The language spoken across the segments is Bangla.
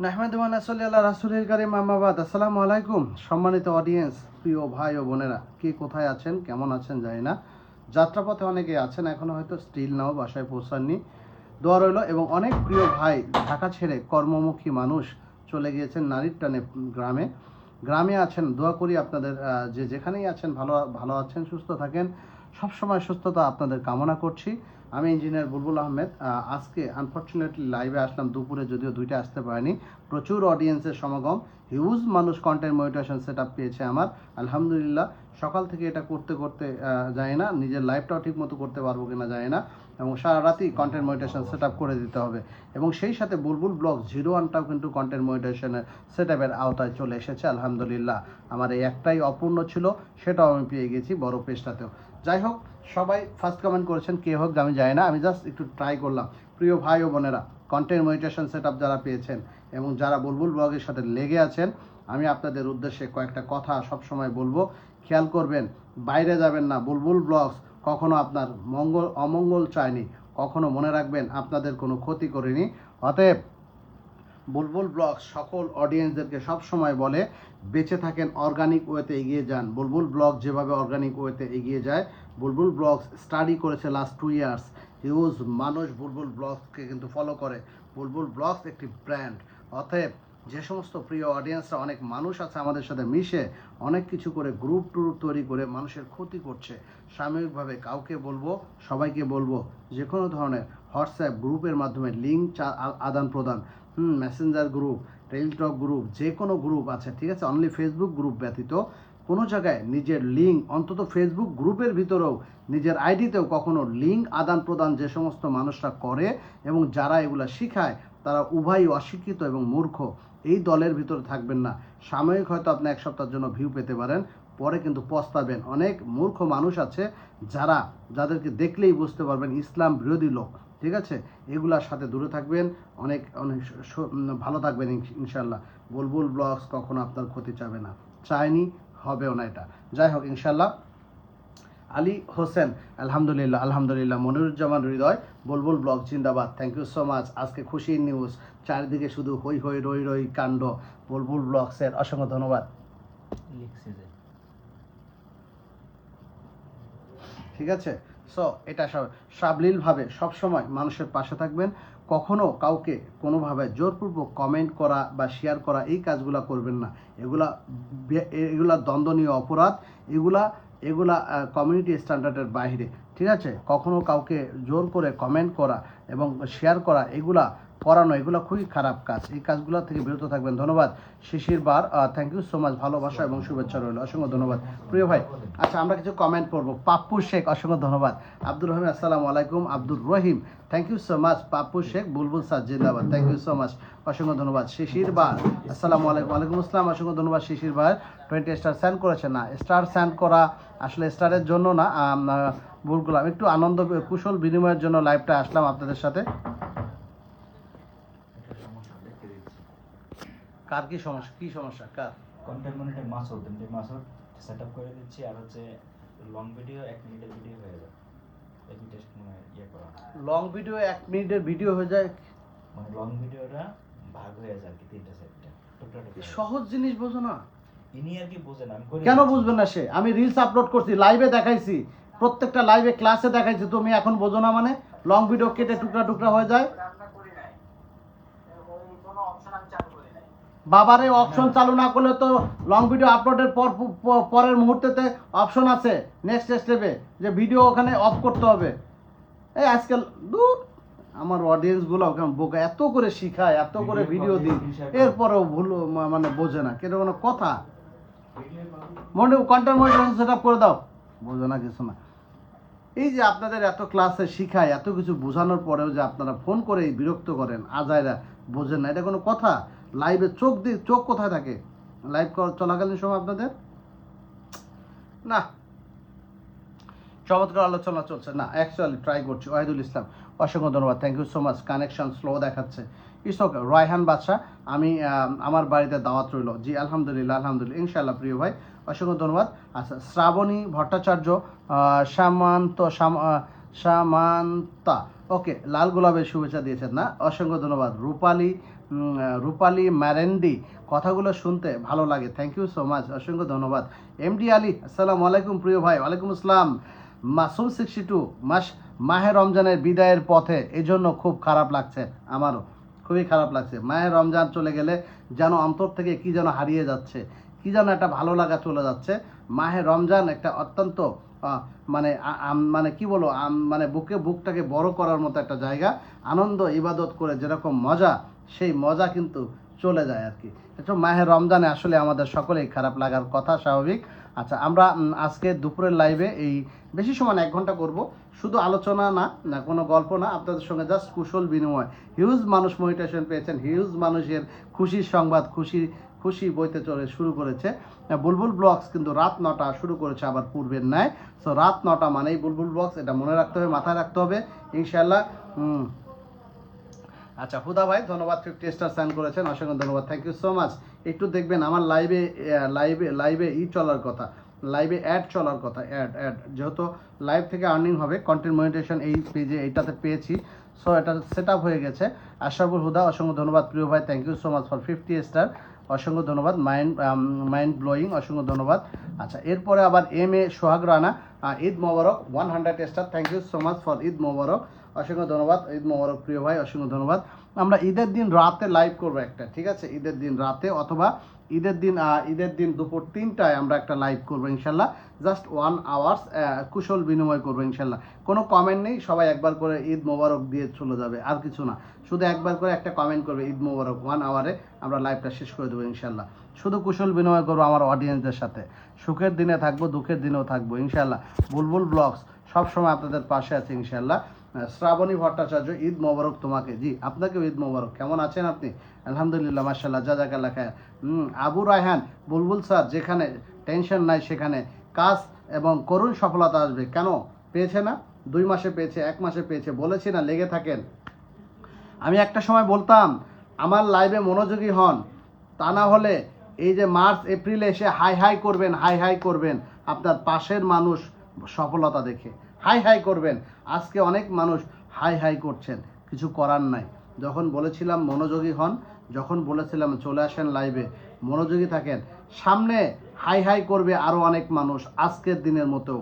নাহমাদু ওয়া নাসাল্লি আলা রাসূলিল কারীম আম্মা বাদ। আসসালামু আলাইকুম সম্মানিত অডিয়েন্স, প্রিয় ভাই ও বোনেরা, কে কোথায় আছেন, কেমন আছেন জানি না। যাত্রাপথে অনেকেই আছেন, এখনও হয়তো স্টিল নাও বাসায় পৌঁছাননি। দোয়া রইল। এবং অনেক প্রিয় ভাই ঢাকা ছেড়ে কর্মমুখী মানুষ চলে গিয়েছেন নারীর টানে গ্রামে গ্রামে আছেন। দোয়া করি আপনাদের যে যেখানেই আছেন ভালো ভালো আছেন, সুস্থ থাকেন। সবসময় সুস্থতা আপনাদের কামনা করছি। আমি ইঞ্জিনিয়ার বুলবুল আহমেদ। আজকে আনফর্চুনেটলি লাইভে আসলাম দুপুরে, যদিও দুইটা আসতে পারেনি। প্রচুর অডিয়েন্সের সমাগম, হিউজ মানুষ কন্টেন্ট মনিটেশন সেট আপ পেয়েছে আমার, আলহামদুলিল্লাহ। সকাল থেকে এটা করতে করতে যায় না, নিজের লাইফটাও ঠিক মতো করতে পারবো কিনা যায় না, এবং সারা রাতেই কন্টেন্ট মনিটেশন সেট আপ করে দিতে হবে। এবং সেই সাথে বুলবুল ব্লগ 01টাও কিন্তু কন্টেন্ট মনিটেশনের সেট আপের আওতায় চলে এসেছে, আলহামদুলিল্লাহ। আমার এই একটাই অপূর্ণ ছিল, সেটাও আমি পেয়ে গেছি বড় পেজটাতেও। যাই হোক, সবাই ফার্স্ট কমেন্ট করেছেন, কে হোক আমি জানি না, আমি জাস্ট একটু ট্রাই করলাম। প্রিয় ভাই ও বোনেরা, কন্টেন্ট মনিটেশন সেট আপ যারা পেয়েছেন এবং যারা বুলবুল ব্লগের সাথে লেগে আছেন, আমি আপনাদের উদ্দেশ্যে কয়েকটা কথা সবসময় বলবো। খেয়াল করবেন, বাইরে যাবেন না। বুলবুল ব্লগস কখনো আপনার অমঙ্গল চায়নি, কখনো মনে রাখবেন আপনাদের কোনো ক্ষতি করেনি। অতএব বুলবুল ব্লগস সকল অডিয়েন্সদেরকে সবসময় বলে, বেঁচে থাকেন, অর্গানিক ওয়েতে এগিয়ে যান। বুলবুল ব্লগ যেভাবে অর্গানিক ওয়েতে এগিয়ে যায়, বুলবুল ব্লগস স্টাডি করেছে লাস্ট 2 ইয়ার্স। হিউজ মানুষ বুলবুল ব্লগসকে কিন্তু ফলো করে। বুলবুল ব্লগস একটি ব্র্যান্ড। অতএব যে সমস্ত প্রিয় অডিয়েন্সরা, অনেক মানুষ আছে আমাদের সাথে মিশে অনেক কিছু করে গ্রুপ ট্রুপ তৈরি করে মানুষের ক্ষতি করছে, সাময়িকভাবে কাউকে বলবো, সবাইকে বলবো, যে কোনো ধরনের হোয়াটসঅ্যাপ গ্রুপের মাধ্যমে লিঙ্ক আদান প্রদান, মেসেঞ্জার গ্রুপ, টেলিটক গ্রুপ, যে কোনো গ্রুপ আছে, ঠিক আছে, অনলি ফেসবুক গ্রুপ ব্যতীত কোনো জায়গায় নিজের লিঙ্ক, অন্তত ফেসবুক গ্রুপের ভিতরেও নিজের আইডিতেও কখনো লিঙ্ক আদান প্রদান যে সমস্ত মানুষরা করে এবং যারা এগুলা শিখায়, তারা উভয়ই অশিক্ষিত এবং মূর্খ। এই দলের ভিতরে থাকবেন না। সাময়িক হয়তো আপনি এক সপ্তাহের জন্য ভিউ পেতে পারেন, পরে কিন্তু পস্তাবেন। অনেক মূর্খ মানুষ আছে যাদেরকে দেখলেই বুঝতে পারবেন ইসলাম বিরোধী লোক, ঠিক আছে। এগুলার সাথে দূরে থাকবেন, অনেক অনেক ভালো থাকবেন ইনশাল্লাহ। বুলবুল ব্লগস কখনো আপনার ক্ষতি চাবে না, চায়নি, হবেও না এটা। যাই হোক, ইনশাল্লাহ। আলী হোসেন, আলহামদুলিল্লাহ আলহামদুলিল্লাহ। মনিরুজ্জামান হৃদয়, বুলবুল ব্লগ জিন্দাবাদ, থ্যাংক ইউ সো মাচ। আজকে খুশির নিউজ, চারিদিকে শুধু হই হই রই রই কাণ্ড। বুলবুল ব্লগসের অসংখ্য ধন্যবাদ। ঠিক আছে। সো এটা সাবলীলভাবে সবসময় মানুষের পাশে থাকবেন। কখনো কাউকে কোনোভাবে জোরপূর্বক কমেন্ট করা বা শেয়ার করা, এই কাজগুলো করবেন না। এগুলা দ্বন্দ্বনীয় অপরাধ। এগুলা কমিউনিটি স্ট্যান্ডার্ডের বাইরে, ঠিক আছে। কখনো কাউকে জোর করে কমেন্ট করা এবং শেয়ার করা, এগুলা খুবই খারাপ কাজ। এই কাজগুলো থেকে বিরত থাকবেন। ধন্যবাদ। শিশির বার, থ্যাংক ইউ সো মাচ। ভালোবাসা এবং শুভেচ্ছা রইল, অসংখ্য ধন্যবাদ প্রিয় ভাই। আচ্ছা, আমরা কিছু কমেন্ট করবো। পাপ্পু শেখ, অসংখ্য ধন্যবাদ। আব্দুর রহিম, আসসালামু আলাইকুম। Abdur Rahim, thank you so much. Pappu Sheikh, Bulbul sir জিন্দাবাদ, থ্যাংক ইউ সো মাচ, অসংখ্য ধন্যবাদ। শিশির বার, আসসালামু আলাইকুম। ওয়ালাইকুম আসসালাম, অসংখ্য ধন্যবাদ। শিশির বার 20 স্টার সেন্ড করেছেন। না, স্টার সেন্ড করা আসলে স্টারের জন্য না, ভুল করলাম। একটু আনন্দ কুশল বিনিময়ের জন্য লাইভটা আসলাম আপনাদের সাথে। কার কি সমস্যা? কি সমস্যা কার? কন্টেন্ট মনিটর মাসুদ সেটআপ করে দিচ্ছি। আর হচ্ছে লং ভিডিও 1 মিনিটের ভিডিও হয়ে যায়। এই টেস্ট মানে করা লং ভিডিও 1 মিনিটের ভিডিও হয়ে যায়, মানে লং ভিডিওটা ভাগ হয়ে যায় কি 3টা সেটটা। সহজ জিনিস বোঝো না? ইনি আর কি বোঝেন, আমি কেন বুঝবেন না সে? আমি রিলস আপলোড করছি, লাইভে দেখাইছি, প্রত্যেকটা লাইভে ক্লাসে দেখাইছি। তুমি এখন বোঝো না মানে? লং ভিডিও কেটে টুকরা টুকরা হয়ে যায়। বাবারে, অপশন চালু না করলে তো লং ভিডিও আপলোডের পরের মুহূর্তেতে অপশন আছে নেক্সট স্টেপে, যে ভিডিও ওখানে অফ করতে হবে। এই আজকাল দূর আমার অডিয়েন্সগুলো বোকা, এত করে শিখায়, এত করে ভিডিও দিই, এরপরেও ভুল মানে বোঝে না। কেন কোনো কথা কন্টেন্ট মনিটর সেট আপ করে দাও, বোঝে না কিছু না। এই যে আপনাদের এত ক্লাসে শিখায়, এত কিছু বোঝানোর পরেও যে আপনারা ফোন করে বিরক্ত করেন, আজাইরা বোঝেন না, এটা কোনো কথা? লাইভে চোখ কোথায় থাকে লাইভ চলাকালীন সময় আপনাদের? না, চমৎকার আলোচনা চলছে না, অ্যাকচুয়ালি ট্রাই করছি। ওয়াহিদুল ইসলাম, অসংখ্য ধন্যবাদ, thank you so much. Connection slow দেখাচ্ছে, ইটস ওকে। রায়হান বাদশা, আমি আমার বাড়িতে দাওয়াত রইল। জি আলহামদুলিল্লাহ আলহামদুলিল্লাহ, ইনশাআল্লাহ প্রিয় ভাই, অসংখ্য ধন্যবাদ। আচ্ছা, শ্রাবণী ভট্টাচার্য, সামান্তা, ওকে, লাল গোলাপের শুভেচ্ছা দিয়েছেন না, অসংখ্য ধন্যবাদ। রূপালী ম্যারেন্ডি, কথাগুলো শুনতে ভালো লাগে, থ্যাংক ইউ সো মাচ, অসংখ্য ধন্যবাদ। এমডি আলী, আসসালামু আলাইকুম প্রিয় ভাই। ওয়ালাইকুম আসসালাম। মাসুম 62, মাহে রমজানের বিদায়ের পথে, এই জন্য খুব খারাপ লাগছে, আমারও খুবই খারাপ লাগছে। মাহে রমজান চলে গেলে যেন অন্তর থেকে কি যেন হারিয়ে যাচ্ছে, কি যেন একটা ভালো লাগা চলে যাচ্ছে। মাহে রমজান একটা অত্যন্ত মানে মানে কি বলবো, মানে বুকটাকে বড় করার মতো একটা জায়গা। আনন্দ ইবাদত করে যেরকম মজা, সেই মজা কিন্তু চলে যায় আর কি। এটা মাহে রমজানে আসলে আমাদের সকলেই খারাপ লাগার কথা, স্বাভাবিক। আচ্ছা, আমরা আজকে দুপুরের লাইভে এই বেশি সময় না, 1 ঘন্টা করব, শুধু আলোচনা না কোনো গল্প না, আপনাদের সঙ্গে জাস্ট কুশল বিনিময়। হিউজ মানুষ মনিটেশন পেয়েছেন, হিউজ মানুষের খুশির সংবাদ, খুশি বইতে চলে শুরু করেছে। বুলবুল ব্লগস কিন্তু রাত 9টা শুরু করেছে আবার পূর্বের ন্যায়। সো রাত 9টা মানেই বুলবুল ব্লগস, এটা মনে রাখতে হবে, মাথায় রাখতে হবে ইনশাল্লাহ। আচ্ছা, হুদা ভাই ধন্যবাদ, 50 স্টার সেন্ড করেছেন, অসংখ্য ধন্যবাদ, থ্যাংক ইউ সো মাচ। একটু দেখবেন আমার লাইভে চলার কথা, লাইভে অ্যাড চলার কথা, অ্যাড যেহেতু লাইভ থেকে আর্নিং হবে, কন্টেন্ট মনিটেশন এই পেজে এইটাতে পেয়েছি, সো এটা সেট আপ হয়ে গেছে। আশরাফুল হুদা, অসংখ্য ধন্যবাদ প্রিয় ভাই, thank you so much for 50 star, অসংখ্য ধন্যবাদ। মাইন্ড ব্লোয়িং, অসংখ্য ধন্যবাদ। আচ্ছা, এরপরে আবার MA Sohag Rana, Eid Mubarak 100 star, thank you so much for Eid Mubarak, অসংখ্য ধন্যবাদ। ঈদ মোবারক প্রিয় ভাই, অসংখ্য ধন্যবাদ। আমরা ঈদের দিন রাতে লাইভ করবো একটা, ঠিক আছে, ঈদের দিন রাতে অথবা ঈদের দিন দুপুর 3টায় আমরা একটা লাইভ করবো ইনশাল্লাহ, জাস্ট 1 আওয়ার্স কুশল বিনিময় করবো ইনশাল্লাহ। কোনো কমেন্ট নেই, সবাই একবার করে ঈদ মোবারক দিয়ে চলে যাবে, আর কিছু না, শুধু একবার করে একটা কমেন্ট করবে ঈদ মোবারক, 1 আওয়ারে আমরা লাইভটা শেষ করে দেবো ইনশাল্লাহ। শুধু কুশল বিনিময় করবো আমার অডিয়েন্সদের সাথে, সুখের দিনে থাকবো, দুঃখের দিনেও থাকবো ইনশাল্লাহ। বুলবুল ব্লগস সবসময় আপনাদের পাশে আছে ইনশাল্লাহ। শ্রাবণী ভট্টাচার্য, ঈদ মোবারক তোমাকে। জি, আপনাকেও ঈদ মোবারক। কেমন আছেন আপনি? আলহামদুলিল্লাহ, মাশাআল্লাহ, জাযাকাল্লাহ খায়র। আবু রায়হান, বুলবুল স্যার, যেখানে টেনশন নাই সেখানে কাজ এবং করুণ সফলতা আসবে। কেন পেয়েছে না? 2 মাসে পেয়েছে, 1 মাসে পেয়েছে, বলেছি না, লেগে থাকেন। আমি একটা সময় বলতাম আমার লাইভে মনোযোগী হন, তা না হলে এই যে মার্চ এপ্রিলে এসে হাই করবেন আপনার পাশের মানুষ সফলতা দেখে, হাই করবেন। আজকে অনেক মানুষ হাই করছেন, কিছু করার নাই। যখন বলেছিলাম মনোযোগী হন, যখন বলেছিলাম চলে আসেন লাইভে, মনোযোগী থাকেন, সামনে হাই করবে আরও অনেক মানুষ, আজকের দিনের মতো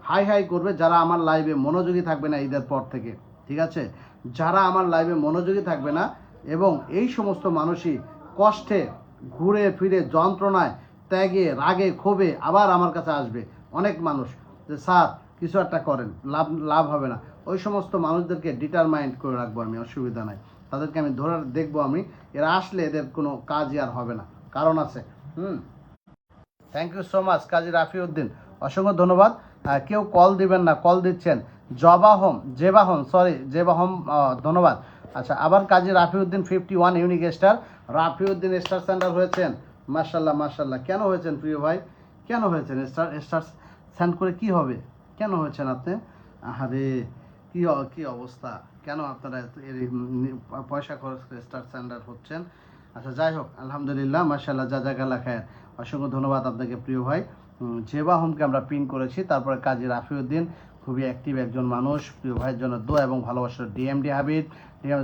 হাই করবে যারা আমার লাইভে মনোযোগী থাকবে না ঈদের পর থেকে, ঠিক আছে? যারা আমার লাইভে মনোযোগী থাকবে না, এবং এই সমস্ত মানুষই কষ্টে ঘুরে ফিরে যন্ত্রণায় ত্যাগে রাগে ক্ষোভে আবার আমার কাছে আসবে অনেক মানুষ, যে স্যার কিছু একটা করেন, লাভ হবে না। ওই সমস্ত মানুষদেরকে ডিটারমাইন্ড করে রাখবো আমি, অসুবিধা নাই, তাদেরকে আমি ধরে দেখবো আমি, এরা আসলে এদের কোনো কাজই আর হবে না, কারণ আছে। থ্যাংক ইউ সো মাচ কাজী রাফিউদ্দিন, অসংখ্য ধন্যবাদ। কেউ কল দিবেন না, কল দিচ্ছেন। জেবাহম ধন্যবাদ। আচ্ছা, আবার কাজী রাফিউদ্দিন 51 ইউনিক স্টার, রাফিউদ্দিন স্টার সেন্টার হয়েছেন, মাশাল্লাহ। কেন হয়েছেন প্রিয় ভাই, কেন হয়েছেন? স্টার সেন্ড করে কি হবে? কেন হয়েছেন আপনি? আরে কি অবস্থা, কেন আপনারা পয়সা খরচ করে স্টার সেন্টার হচ্ছেন? আচ্ছা, যাই হোক, আলহামদুলিল্লাহ, মাশাআল্লাহ, জাযাকাল্লাহ খায়র, অসংখ্য ধন্যবাদ আপনাকে প্রিয় ভাই। জেবা হোমকে আমরা পিন করেছি, তারপরে কাজী রাফিউদ্দিন, খুবই অ্যাক্টিভ একজন মানুষ, প্রিয় ভাইয়ের জন্য দোয়া এবং ভালোবাসা। ডিএমডি হাবিব,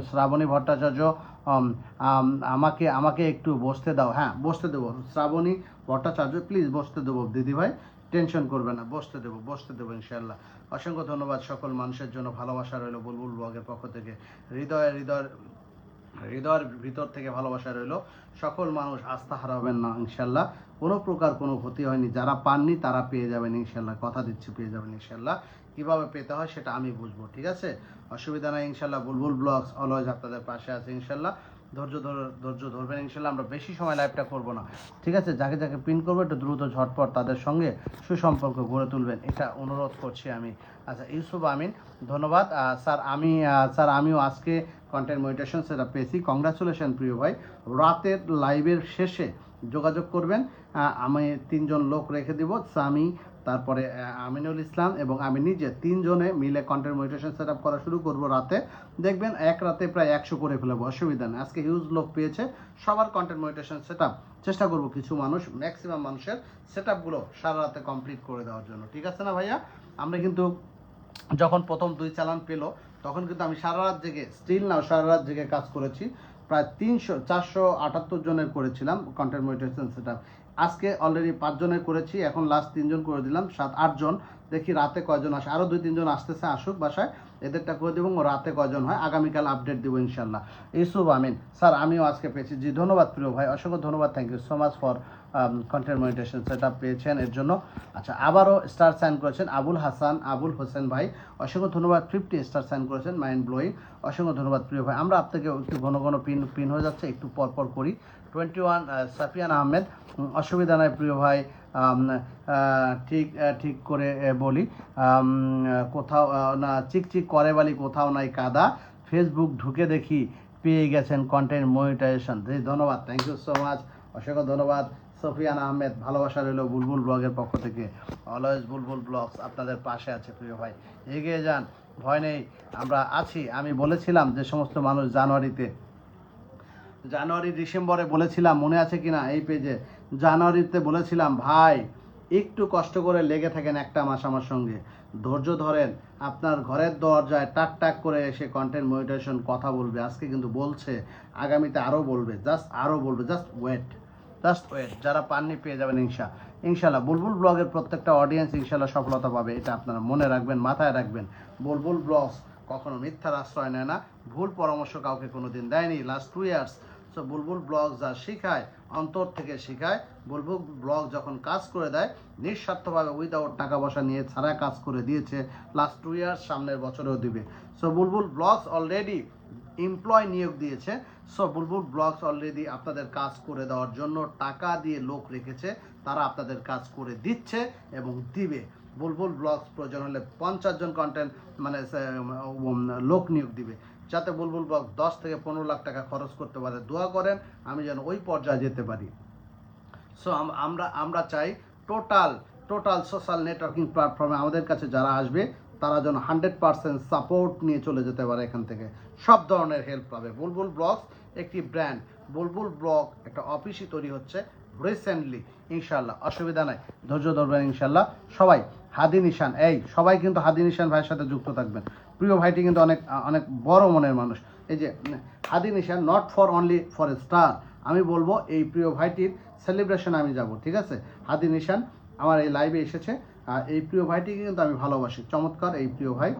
শ্রাবণী ভট্টাচার্য, আমাকে একটু বসতে দাও। হ্যাঁ, বসতে দেবো। শ্রাবণী ভট্টাচার্য, প্লিজ বসতে দেবো দিদি ভাই, টেনশন করবে না, বসতে দেবো ইনশাআল্লাহ। অসংখ্য ধন্যবাদ সকল মানুষের জন্য, ভালোবাসা রইল বুলবুল ব্লগের পক্ষ থেকে, হৃদয়ের ভিতর থেকে ভালোবাসা রইল। সকল মানুষ আস্থা হারাবেন না ইনশাল্লাহ, কোনো প্রকার কোনো ক্ষতি হয়নি, যারা পাননি তারা পেয়ে যাবেন ইনশাল্লাহ, কথা দিচ্ছি পেয়ে যাবেন ইনশাল্লাহ। কীভাবে পেতে হয় সেটা আমি বুঝবো, ঠিক আছে, অসুবিধা নাই ইনশাল্লাহ। বুলবুল ব্লগস অলওয়েজ আপনাদের পাশে আছে ইনশাল্লাহ, ধৈর্য ধরবেন ইনশাল্লাহ। আমরা বেশি সময় লাইভটা করবো না, ঠিক আছে? যাকে পিন করবো একটু দ্রুত ঝটপট তাদের সঙ্গে সুসম্পর্ক গড়ে তুলবেন, এটা অনুরোধ করছি আমি। আচ্ছা, ইউসুফ আমিন, ধন্যবাদ স্যার। আমিও আজকে কন্টেন্ট মনিটেশন সেটা পেয়েছি, কংগ্রাচুলেশন প্রিয় ভাই। রাতের লাইভের শেষে যোগাযোগ করবেন, আমি 3 জন লোক রেখে দিব, সামি, তারপরে আমিনুল ইসলাম এবং আমি নিজে, 3 জনে মিলে কন্টেন্ট মনিটেশন সেট আপ করা শুরু করব রাতে। দেখবেন এক রাতে প্রায় 100 করে ফেলবো, অসুবিধা নেই। আজকে হিউজ লোক পেয়েছে, সবার কন্টেন্ট মনিটেশন সেট আপ চেষ্টা করব, কিছু মানুষ, ম্যাক্সিমাম মানুষের সেট আপগুলো সারা রাতে কমপ্লিট করে দেওয়ার জন্য, ঠিক আছে না ভাইয়া? আমরা কিন্তু যখন প্রথম 2 চালান পেলো তখন কিন্তু আমি সারা রাত জেগে, স্টিল নাও সারা রাত জেগে কাজ করেছি। প্রায় 478 জনের করেছিলাম কন্টেন্ট মনিটাইজেশন সেটআপ। আজকে অলরেডি 5 জনের করেছি, এখন লাস্ট 3 জন করে দিলাম, 7-8 জন। দেখি রাতে কয়জন আসে, আরও 2-3 জন আসতেছে, আসুক বাসায়, এদেরটা করে দেবো। রাতে কয়জন হয় আগামীকাল আপডেট দেবো ইনশাল্লাহ। ইউসুফ আমিন স্যার, আমিও আজকে পেয়েছি। জি ধন্যবাদ প্রিয় ভাই, অসংখ্য ধন্যবাদ, thank you so much for content monetization setup পেয়েছেন এর জন্য। আচ্ছা, আবারও স্টার সাইন করেছেন আবুল হোসেন ভাই, অসংখ্য ধন্যবাদ। 50 স্টার সাইন করেছেন, মাইন্ড ব্লোয়িং, অসংখ্য ধন্যবাদ প্রিয় ভাই। আমরা আপনাকে একটু ঘন ঘন পিন হয়ে যাচ্ছে, একটু পরপর করি। 21 সাফিয়ান আহমেদ, অসুবিধা নাই প্রিয় ভাই। ঠিক করে বলি, কোথাও না চিকচিক করে বলি, কোথাও নাই কাদা, ফেসবুক ঢুকে দেখি পেয়ে গেছেন কন্টেন্ট মনিটাইজেশন। ধন্যবাদ, থ্যাংক ইউ সো মাচ, অসংখ্য ধন্যবাদ। সফিয়ান আহমেদ, ভালোবাসা রইল বুলবুল ব্লগের পক্ষ থেকে। অলওয়েজ বুলবুল ব্লগস আপনাদের পাশে আছে প্রিয় ভাই, এগিয়ে যান, ভয় নেই, আমরা আছি। আমি বলেছিলাম যে সমস্ত মানুষ জানুয়ারি ডিসেম্বরে বলেছিলাম, মনে আছে কিনা এই পেজে, জানুয়ারিতে বলেছিলাম ভাই একটু কষ্ট করে লেগে থাকেন একটা মাস আমার সঙ্গে, ধৈর্য ধরেন, আপনার ঘরের দরজায় টাক টাক করে এসে কন্টেন্ট মনিটাইজেশন কথা বলবে। আজকে কিন্তু বলছে, আগামীতে আরও বলবে, জাস্ট ওয়েট। যারা পাননি পেয়ে যাবেন ইনশাল্লাহ। বুলবুল ব্লগের প্রত্যেকটা অডিয়েন্স ইনশাল্লাহ সফলতা পাবে, এটা আপনারা মনে রাখবেন, মাথায় রাখবেন। বুলবুল ব্লগস কখনো মিথ্যার আশ্রয় নেয় না, ভুল পরামর্শ কাউকে কোনোদিন দেয়নি লাস্ট 2 ইয়ার্স। সো বুলবুল ব্লগ যা শেখায়, অন্তর থেকে শেখায়। বুলবুল ব্লগ যখন কাজ করে দেয় নিঃস্বার্থভাবে, উইদাউট টাকা পয়সা নিয়ে ছাড়া কাজ করে দিয়েছে লাস্ট 2 ইয়ার্স, সামনের বছরেও দিবে। So Bulbul blogs already employ নিয়োগ দিয়েছে। সো বুলবুল ব্লগস অলরেডি আপনাদের কাজ করে দেওয়ার জন্য টাকা দিয়ে লোক রেখেছে, তারা আপনাদের কাজ করে দিচ্ছে এবং দিবে। বুলবুল ব্লগস প্রয়োজন হলে 50 জন কন্টেন্ট লোক নিয়োগ দিবে, যাতে বুলবুল ব্লগ 10 থেকে 15 লাখ টাকা খরচ করতে পারে। দোয়া করেন আমি যেন ওই পর্যায়ে যেতে পারি। সো আমরা চাই টোটাল সোশ্যাল নেটওয়ার্কিং প্ল্যাটফর্মে আমাদের কাছে যারা আসবে তারা যেন 100% সাপোর্ট নিয়ে চলে যেতে পারে, এখান থেকে সব ধরনের হেল্প পাবে। বুলবুল ব্লগস একটি ব্র্যান্ড, বুলবুল ব্লগ একটা অফিসই তৈরি হচ্ছে রিসেন্টলি, ইনশাল্লাহ, অসুবিধা নাই, ধৈর্য ধরবেন ইনশাল্লাহ। সবাই হাদি নিশান, সবাই কিন্তু হাদি নিশান ভাইয়ের সাথে যুক্ত থাকবেন। প্রিয় ভাইটি কিন্তু অনেক বড় মনের মানুষ। এই যে Hadi Nishan, not only for a star, আমি বলবো এই প্রিয় ভাইটির সেলিব্রেশনে আমি যাব, ঠিক আছে? হাদি নিশান আমার এই লাইভে এসেছে, এই প্রিয় ভাইটিকে কিন্তু আমি ভালোবাসি, চমৎকার এই প্রিয় ভাই,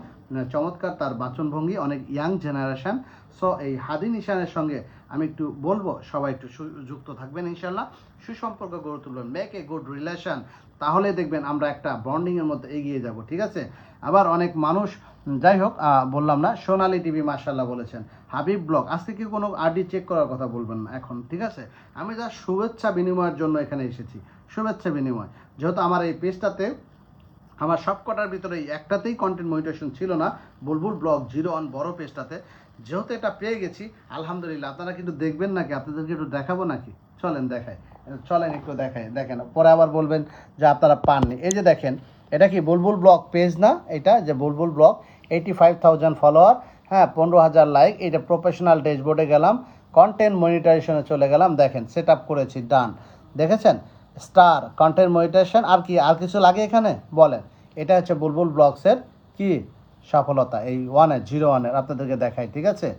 চমৎকার তার বাচনভঙ্গি, অনেক ইয়াং জেনারেশন। সো এই হাদি নিশানের সঙ্গে আমি একটু বলবো সবাই একটু যুক্ত থাকবেন ইনশাল্লাহ, সুসম্পর্ক গড়ে তুলবেন, মেক এ গুড রিলেশন, তাহলে দেখবেন আমরা একটা বন্ডিংয়ের মধ্যে এগিয়ে যাব, ঠিক আছে? আবার অনেক মানুষ, যাই হোক, বললাম না, সোনালী টিভি মাশাল্লাহ বলেছেন, হাবিব ব্লগ, আজকে কি কোনো আরডি চেক করার কথা বলবেন না এখন, ঠিক আছে? আমি যা শুভেচ্ছা বিনিময়ের জন্য এখানে এসেছি, শুভেচ্ছা বিনিময়। যেহেতু আমার এই পেজটাতে, আমার সবকটার ভিতরে একটাতেই কন্টেন্ট মনিটাইজেশন ছিল না, বুলবুল ব্লগ 01 বড় পেজটাতে, যেহেতু এটা পেয়ে গেছি আলহামদুলিল্লাহ। আপনারা কিন্তু দেখবেন নাকি, আপনাদেরকে একটু দেখাবো নাকি? চলেন একটু দেখেন, পরে আবার বলবেন যে আপনারা পাননি। এই যে দেখেন, এটা কি বুলবুল ব্লগ পেজ না? এটা যে বুলবুল ব্লগ, 85,000 ফলোয়ার, হ্যাঁ, 15,000 লাইক। এটা প্রফেশনাল ড্যাশবোর্ডে গেলাম, কন্টেন্ট মনিটাইজেশনে চলে গেলাম, দেখেন সেট আপ করেছি, ডান, দেখেছেন? Star content monetisation. আর আর কিছু লাগে এখানে বলেন? এটা হচ্ছে বুলবুল ব্লগসের কি সফলতা, এই 01 আপনাদেরকে দেখাই, ঠিক আছে?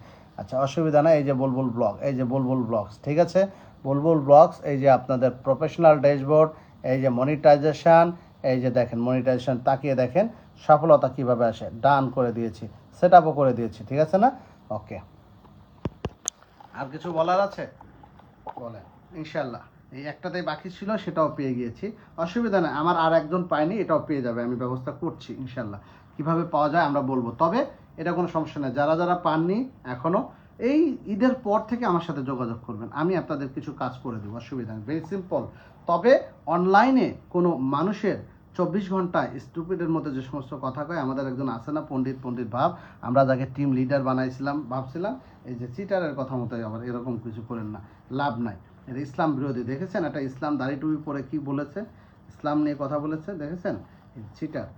আচ্ছা, অসুবিধা না, এই যে বুলবুল ব্লগ, এই যে বুলবুল ব্লগস, ঠিক আছে? বুলবুল ব্লগস, এই যে আপনাদের প্রফেশনাল ড্যাশবোর্ড, এই যে মনিটাইজেশন, এই যে দেখেন মনিটাইজেশন, তাকিয়ে দেখেন সফলতা কিভাবে আসে, ডান করে দিয়েছি, সেট আপও করে দিয়েছি, ঠিক আছে না? ওকে, আর কিছু বলার আছে বলেন। ইনশাল্লাহ এই একটাতেই বাকি ছিল, সেটাও পেয়ে গিয়েছি, অসুবিধা নেই। আমার আর একজন পায়নি, এটাও পেয়ে যাবে, আমি ব্যবস্থা করছি ইনশাল্লাহ। কিভাবে পাওয়া যায় আমরা বলবো, তবে এটা কোনো সমস্যা নেই। যারা পাননি এখনও, এই ঈদের পর থেকে আমার সাথে যোগাযোগ করবেন, আমি আপনাদের কিছু কাজ করে দেবো, অসুবিধা নেই, ভেরি সিম্পল। তবে অনলাইনে কোনো মানুষের 24 ঘন্টায় স্টুপিডের মধ্যে যে সমস্ত কথা কয়, আমাদের একজন আছে না পণ্ডিত ভাব, আমরা যাকে টিম লিডার বানাইছিলাম, ভাবছিলাম এই যে চিটারের কথা মতোই, আবার এরকম কিছু করেন না, লাভ নাই। এটা ইসলাম বিরোধী, দেখেছেন? একটা ইসলাম দাড়ি টুপি পরে কি বলেছে, ইসলাম নিয়ে কথা বলেছে, দেখেছেন? চিটার।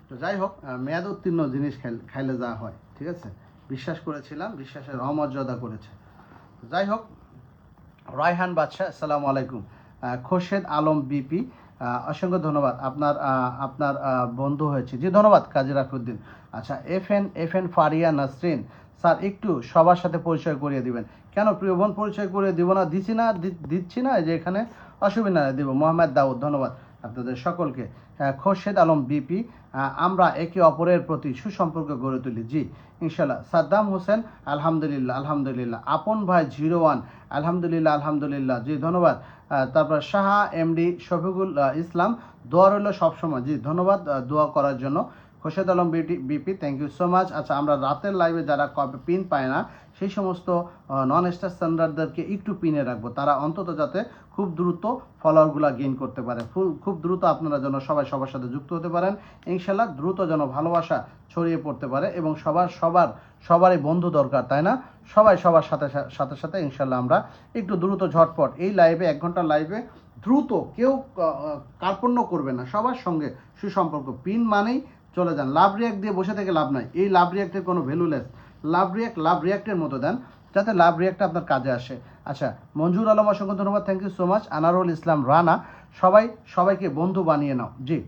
তো যাই হোক, মেয়াদ উত্তীর্ণ জিনিস খাইলে যা হয়, ঠিক আছে? বিশ্বাস করেছিলাম, বিশ্বাসের অমর্যাদা করেছে। যাই হোক, রায়হান বাদশাহ, আসসালামু আলাইকুম। খোরশেদ আলম বিপি, অসংখ্য ধন্যবাদ, আপনার বন্ধু হয়েছে, জি ধন্যবাদ। কাজী রাফিউদ্দিন, আচ্ছা, F N Faria Nasrin sir একটু সবার সাথে পরিচয় করিয়ে দিবেন। কেন প্রিয় বোন পরিচয় করিয়ে দিব না? দিচ্ছি না যে এখানে অসুবিধা নেই, দিব। মোহাম্মদ দাউদ ধন্যবাদ আপনাদের সকলকে। খোরশেদ আলম বিপি আমরা একে অপরের প্রতি সুসম্পর্ক গড়ে তুলি, জি ইনশাল্লাহ। সাদ্দাম হোসেন আলহামদুলিল্লাহ আলহামদুলিল্লাহ। আপন ভাই 01 আলহামদুলিল্লাহ আলহামদুলিল্লাহ, জি ধন্যবাদ। তারপর শাহ এমডি শফিকুল ইসলাম দোয়া রইল সবসময়, জি ধন্যবাদ দোয়া করার জন্য। Khorshed Alam BP thank you so much. আচ্ছা, আমরা রাতের লাইভে যারা কবে পিন পায় না সেই সমস্ত নন স্টার স্ট্যান্ডার্ডদেরকে একটু পিনে রাখবো, তারা অন্তত যাতে খুব দ্রুত ফলোয়ারগুলো গেইন করতে পারে। খুব দ্রুত আপনারা যেন সবাই সবার সাথে যুক্ত হতে পারেন ইনশাল্লাহ, দ্রুত যেন ভালোবাসা ছড়িয়ে পড়তে পারে এবং সবারই বন্ধু দরকার, তাই না? সবাই সবার সাথে ইনশাল্লাহ আমরা একটু দ্রুত ঝটপট এই লাইভে 1 ঘন্টার লাইভে দ্রুত কেউ কার্পণ্য করবে না, সবার সঙ্গে সুসম্পর্ক। পিন মানেই চলে যান, লাভ রিয়াক্ট দিয়ে বসে থেকে লাভ নাই। এই লাভ রিয়াক্টের কোনো ভ্যালুলেস। লাভ রিয়াক্টের মতো দেন যাতে লাভ রিয়াক্টটা আপনার কাজে আসে। আচ্ছা, মঞ্জুর আলম অসংখ্য ধন্যবাদ, thank you so much. Anarul Islam Rana সবাইকে বন্ধু বানিয়ে নাও, জি।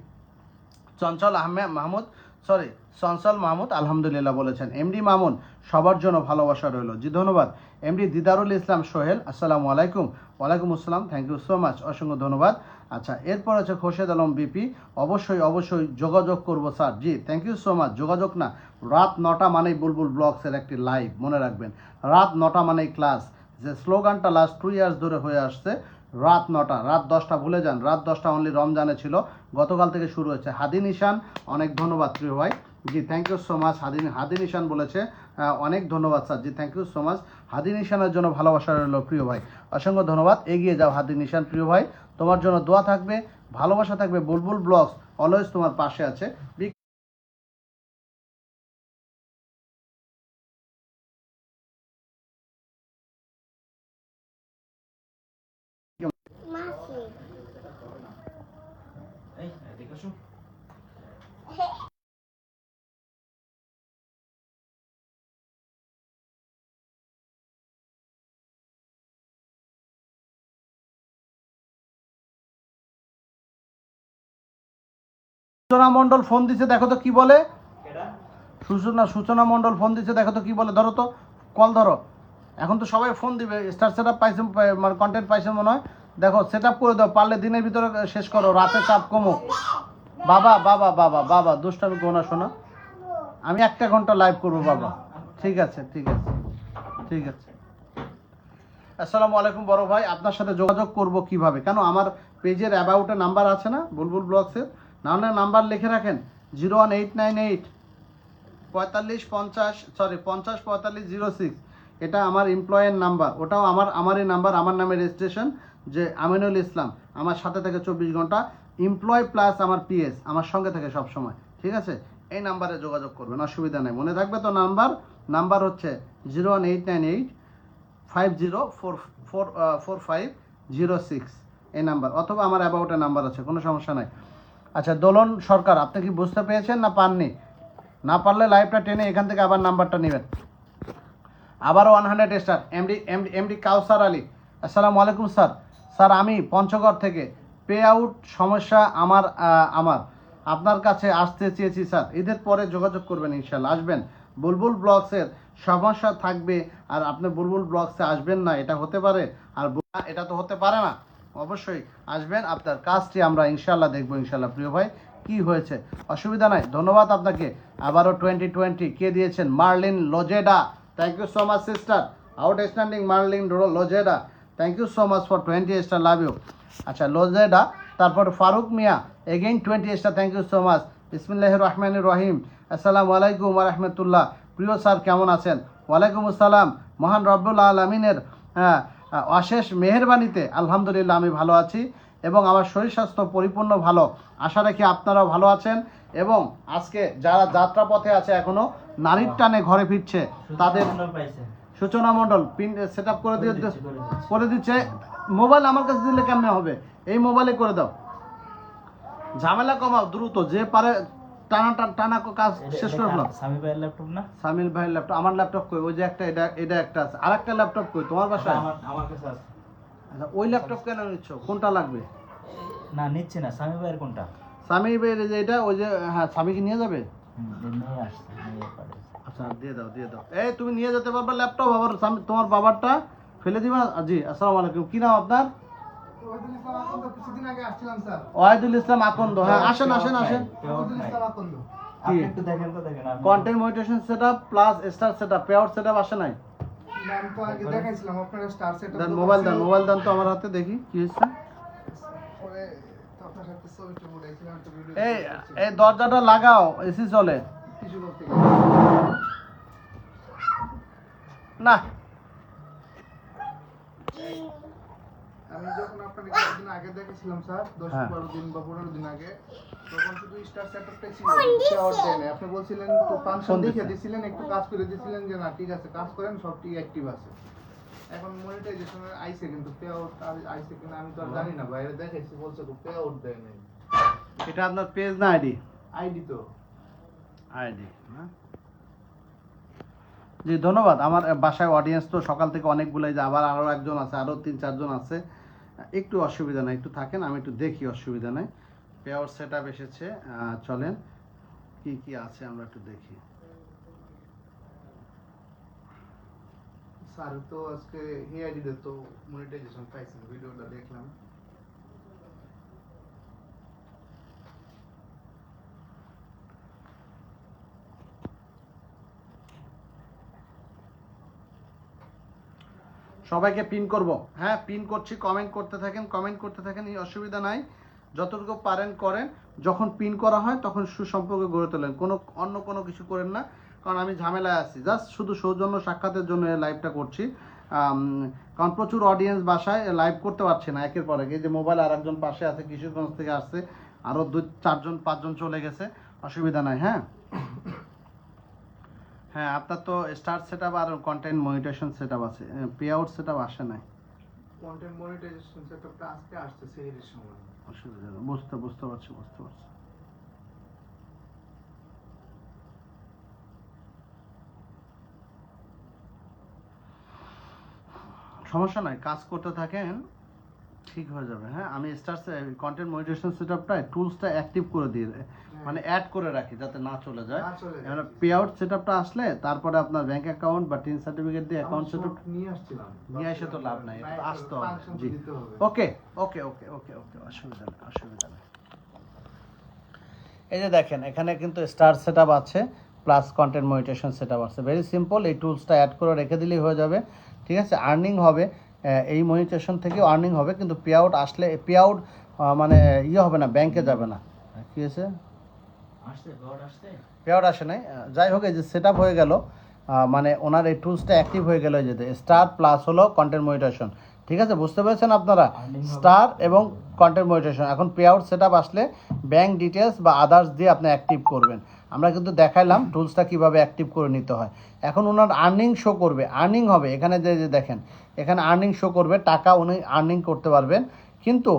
চঞ্চল মাহমুদ আলহামদুলিল্লাহ বলেছেন। এমডি মামুন সবার জন্য ভালোবাসা রইল, জি ধন্যবাদ। এমডি দিদারুল ইসলাম সোহেল আসসালামু আলাইকুম। ওয়ালাইকুম আসসালাম, থ্যাংক ইউ সো মাচ, অসংখ্য ধন্যবাদ। আচ্ছা, এরপর আছে খোরশেদ আলম বিপি অবশ্যই যোগাযোগ করব স্যার, জি থ্যাংক ইউ সো মাচ। যোগাযোগ না, রাত 9টা মানেই বুলবুল ব্লগসের একটি লাইভ, মনে রাখবেন রাত 9টা মানেই ক্লাস। যে স্লোগানটা লাস্ট 2 ইয়ার্স ধরে হয়ে আসছে, রাত 9টা, রাত 10টা ভুলে যান, রাত 10টা অনলি রমজানে ছিল, গতকাল থেকে শুরু হয়েছে। হাদি নিশান অনেক ধন্যবাদ প্রিয় ভাই, জি thank you so much. Hadi Nishan বলেছে অনেক ধন্যবাদ স্যার, জি থ্যাংক ইউ সো মাচ। হাদি নিশানের জন্য ভালোবাসা রইল প্রিয় ভাই, অসংখ্য ধন্যবাদ। এগিয়ে যাও হাদি নিশান প্রিয় ভাই, তোমার জন্য দোয়া থাকবে, ভালোবাসা থাকবে। বুলবুল ব্লগস অলওয়েজ তোমার পাশে আছে। এই এদিকে আসো। সূচনা মণ্ডল ফোন দিছে, দেখো তো কি বলে। কেডা? সূচনা মণ্ডল ফোন দিছে, দেখো তো কি বলে। ধরো তো, কল ধরো। এখন তো সবাই ফোন দিবে, স্টার সেট আপ পাইছে, মানে কন্টেন্ট পাইছে মনে হয়। দেখো সেট আপ করে দাও, পারলে দিনের ভিতরে শেষ করো, রাতে চাপ কমুক। বাবা দুষ্টামি করো না শোনা, আমি 1 ঘন্টা লাইভ করবো বাবা। ঠিক আছে। আসসালামু আলাইকুম বড় ভাই, আপনার সাথে যোগাযোগ করব কিভাবে? কেন আমার পেজের অ্যাবাউটে নাম্বার আছে না বুলবুল ব্লগসের, না হলে নাম্বার লিখে রাখেন 01898 50 45 06। এটা আমার এমপ্লয়ের নাম্বার, ওটাও আমারই নাম্বার, আমার নামে রেজিস্ট্রেশন, যে আমিনুল ইসলাম। আমার সাথে থেকে 24 ঘন্টা এমপ্লয় প্লাস আমার পিএস আমার সঙ্গে থেকে সব সময়, ঠিক আছে? এই নাম্বারে যোগাযোগ করবেন, অসুবিধা নেই। মনে থাকবে তো নাম্বার হচ্ছে 01898 504506 এই নাম্বার, অথবা আমার অ্যাবাউটের নাম্বার আছে, কোনো সমস্যা নাই। আচ্ছা, দোলন সরকার, আপনি কি বুঝতে পেরেছেন না পাননি? না পারলে লাইভটা টেনে এখান থেকে আবার নাম্বারটা নেবেন। আবারও 100 স্টার। এমডি কাউসার আলী আসসালামু আলাইকুম স্যার আমি পঞ্চগড় থেকে। পে আউট সমস্যা আমার আপনার কাছে আসতে চেয়েছি স্যার, ঈদের পরে যোগাযোগ করবেন ইনশাল্লাহ, আসবেন। বুলবুল ব্লগসের সমস্যা থাকবে আর আপনি বুলবুল ব্লগসে আসবেন না, এটা হতে পারে? আর এটা তো হতে পারে না, অবশ্যই আসবেন, আপনার কাজটি আমরা ইনশাল্লাহ দেখবো ইনশাল্লাহ। প্রিয় ভাই কি হয়েছে, অসুবিধা নাই, ধন্যবাদ আপনাকে। আবারও 2020 কে দিয়েছেন? Marlene Lozada, thank you so much sister, outstanding Marlene Lozada, thank you so much for 20 star, love you. আচ্ছা লোজেডা, তারপর Faruk Mia again 20 star, thank you so much. বিসমিল্লাহির রহমানির রহিম, আসসালামু আলাইকুম ওয়া রাহমাতুল্লাহ। প্রিয় স্যার কেমন আছেন? ওয়ালাইকুম আসসালাম। মহান রব্বুল আলামিনের অশেষ মেহেরবানিতে আলহামদুলিল্লাহ আমি ভালো আছি এবং আমার শরীর স্বাস্থ্য পরিপূর্ণ ভালো। আশা রাখি আপনারাও ভালো আছেন। এবং আজকে যারা যাত্রা পথে আছে এখনো নারীর টানে ঘরে ফিরছে তাদের সূচনা মণ্ডল পিন সেট আপ করে দিচ্ছে। মোবাইল আমার কাছে দিলে কেমনে হবে? এই মোবাইলে করে দাও, ঝামেলা কমাও দ্রুত, যে পারে টানা কাজ শেষ করে ফেলো। সামিল ভাইয়ের ল্যাপটপ না? সামিল ভাইয়ের ল্যাপটপ, আমার ল্যাপটপ কই? ওই যে একটা, এটা একটা আছে, আর একটা ল্যাপটপ কই তোমার বাসায়? আমার কাছে আছে। আচ্ছা, ওই ল্যাপটপ কেন নিচ্ছ? কোনটা লাগবে? না নিচ্ছে না, সামি ভাইয়ের কোনটা? স্বামী যে এটা, ওই যে, হ্যাঁ স্বামী কি নিয়ে যাবে? নিয়ে আসছে নিয়ে পাঠাইছে। আচ্ছা দিয়ে দাও দিয়ে দাও। এই তুমি নিয়ে যেতে পারবে ল্যাপটপ, আবার তোমার বাবারটা ফেলে দিবা। জি আসসালামু আলাইকুম, কি নাম আপনার? কিছুদিন আগে আসছিলাম স্যার। ওয়াহিদুল ইসলাম আকন্দ। হ্যাঁ আসেন আসেন আসেন। ওয়াহিদুল ইসলাম আকন্দ। আপনি একটু দেখেন তো দেখেন আমি content monetization setup plus star setup, payout setup আসে নাই? নাম তো আগে দেখাইছিলাম আপনার স্টার সেটআপ। দেন মোবাইল দেন, মোবাইল দেন তো আমার হাতে দেখি কি হয়েছে। পরে তো আপনার সাথে ছবি টবি উঠাইছিলাম, একটা ভিডিও এই এই দরজাটা লাগাও, এসি চলে কিছু করতে না। আমি যখন আপনাকে কিছুদিন আগে দেখেছিলাম স্যার, 10-12 দিন বা 15 দিন আগে, তখন শুধু স্টার সেটআপটাই ছিল, পাওয়ার দেয় না। আপনি বলছিলেন তো ফাংশন দেখে দিয়েছিলেন, একটু কাজ করে দিয়েছিলেন যে না ঠিক আছে কাজ করেন, সবটি অ্যাক্টিভ আছে। এখন মনিটাইজেশনের আইছে কিন্তু পে আউট আইছে কিনা আমি তো আর জানি না, বাইরে দেখেছি বলছে তো পে আউট দেয় নাই। এটা আপনার পেজ না আইডি? আইডি তো আইডি না। জি ধন্যবাদ। আমার বাসায় অডিয়েন্স তো সকাল থেকে অনেকগুলাই, যে আবার আরও একজন আছে, আরও 3-4 জন আছে। একটু অসুবিধা নাই, একটু থাকেন, আমি একটু দেখি, অসুবিধা নাই। পে আউট সেট আপ এসেছে, চলেন কি কি আছে আমরা একটু দেখি। স্যার তো আজকে হে আইডিতে তো মনিটাইজেশন পাইছেন, ভিডিওটা দেখলাম। সবাইকে পিন করব। হ্যাঁ পিন করছি, কমেন্ট করতে থাকেন, কমেন্ট করতে থাকেন, এই অসুবিধা নাই। যতটুকু পারেন করেন। যখন পিন করা হয় তখন সুসম্পর্ক গড়ে তোলেন, অন্য কোনো কিছু করেন না, কারণ আমি ঝামেলায় আছি। জাস্ট শুধু সৌজন্য সাক্ষাতের জন্য এই লাইভটা করছি। কারণ প্রচুর অডিয়েন্স বাসায় লাইভ করতে পারছে না একের পর এক। এই যে মোবাইল আর একজন পাশে আছে, কিশোরগঞ্জ থেকে আসছে, আরও 2-4-5 জন চলে গেছে, অসুবিধা নাই। হ্যাঁ হ্যাঁ আপনার তো স্টার সেটআপ আর কন্টেন্ট মনিটাইজেশন সেটআপ আছে, পে আউট সেটআপ আসে নাই। কন্টেন্ট মনিটাইজেশন সেটআপটা আজকে আসছে এর সময়। অসুবিধা নেই, বুঝতে পারছি। সমস্যা নাই, কাজ করতে থাকেন, ঠিক হয়ে যাবে। হ্যাঁ আমি কন্টেন্ট মনিটাইজেশন সেটআপটা টুলসটা অ্যাক্টিভ করে দিয়ে মানে অ্যাড করে রাখি যাতে না চলে যায়। এবার পে আউট সেটআপটা আসলে তারপরে আপনার ব্যাংক অ্যাকাউন্ট বা টিন সার্টিফিকেট দিয়ে অ্যাকাউন্ট সেটআপ নিয়ে আসছিলাম, নিয়ে এসে তো লাভ নাই, এটা তো আসতে হবে। ফাংশন জি দিতে হবে। ওকে, অসুবিধা নেই। এই যে দেখেন এখানে কিন্তু স্টার সেটআপ আছে প্লাস কন্টেন্ট মনিটাইজেশন সেটআপ আছে। ভেরি সিম্পল, এই টুলসটা অ্যাড করে রেখে দিলেই হয়ে যাবে। ঠিক আছে, আর্নিং হবে, এই মনিটাইজেশন থেকেও আর্নিং হবে, কিন্তু পে আউট আসলে পে আউট মানে হবে না, ব্যাংকে যাবে না। কি হয়েছে? আসছে গড আসছে পে আউট আসে নাই। যাই হোক, এই যে সেটআপ হয়ে গেল, মানে ওনার এই টুলসটা অ্যাক্টিভ হয়ে গেল। এই যে স্টার প্লাস হলো কন্টেন্ট মনিটাইজেশন। ঠিক আছে, বুঝতে পেরেছেন আপনারা? স্টার এবং কন্টেন্ট মনিটাইজেশন। এখন পে আউট সেটআপ আসলে ব্যাংক ডিটেলস বা আদার্স দিয়ে আপনি অ্যাক্টিভ করবেন। আমরা কিন্তু দেখাইলাম টুলসটা কিভাবে অ্যাক্টিভ করে নিতে হয়। এখন ওনার আর্নিং শো করবে, আর্নিং হবে। এখানে যে দেখেন এখানে আর্নিং শো করবে, টাকা উনি আর্নিং করতে পারবেন, কিন্তু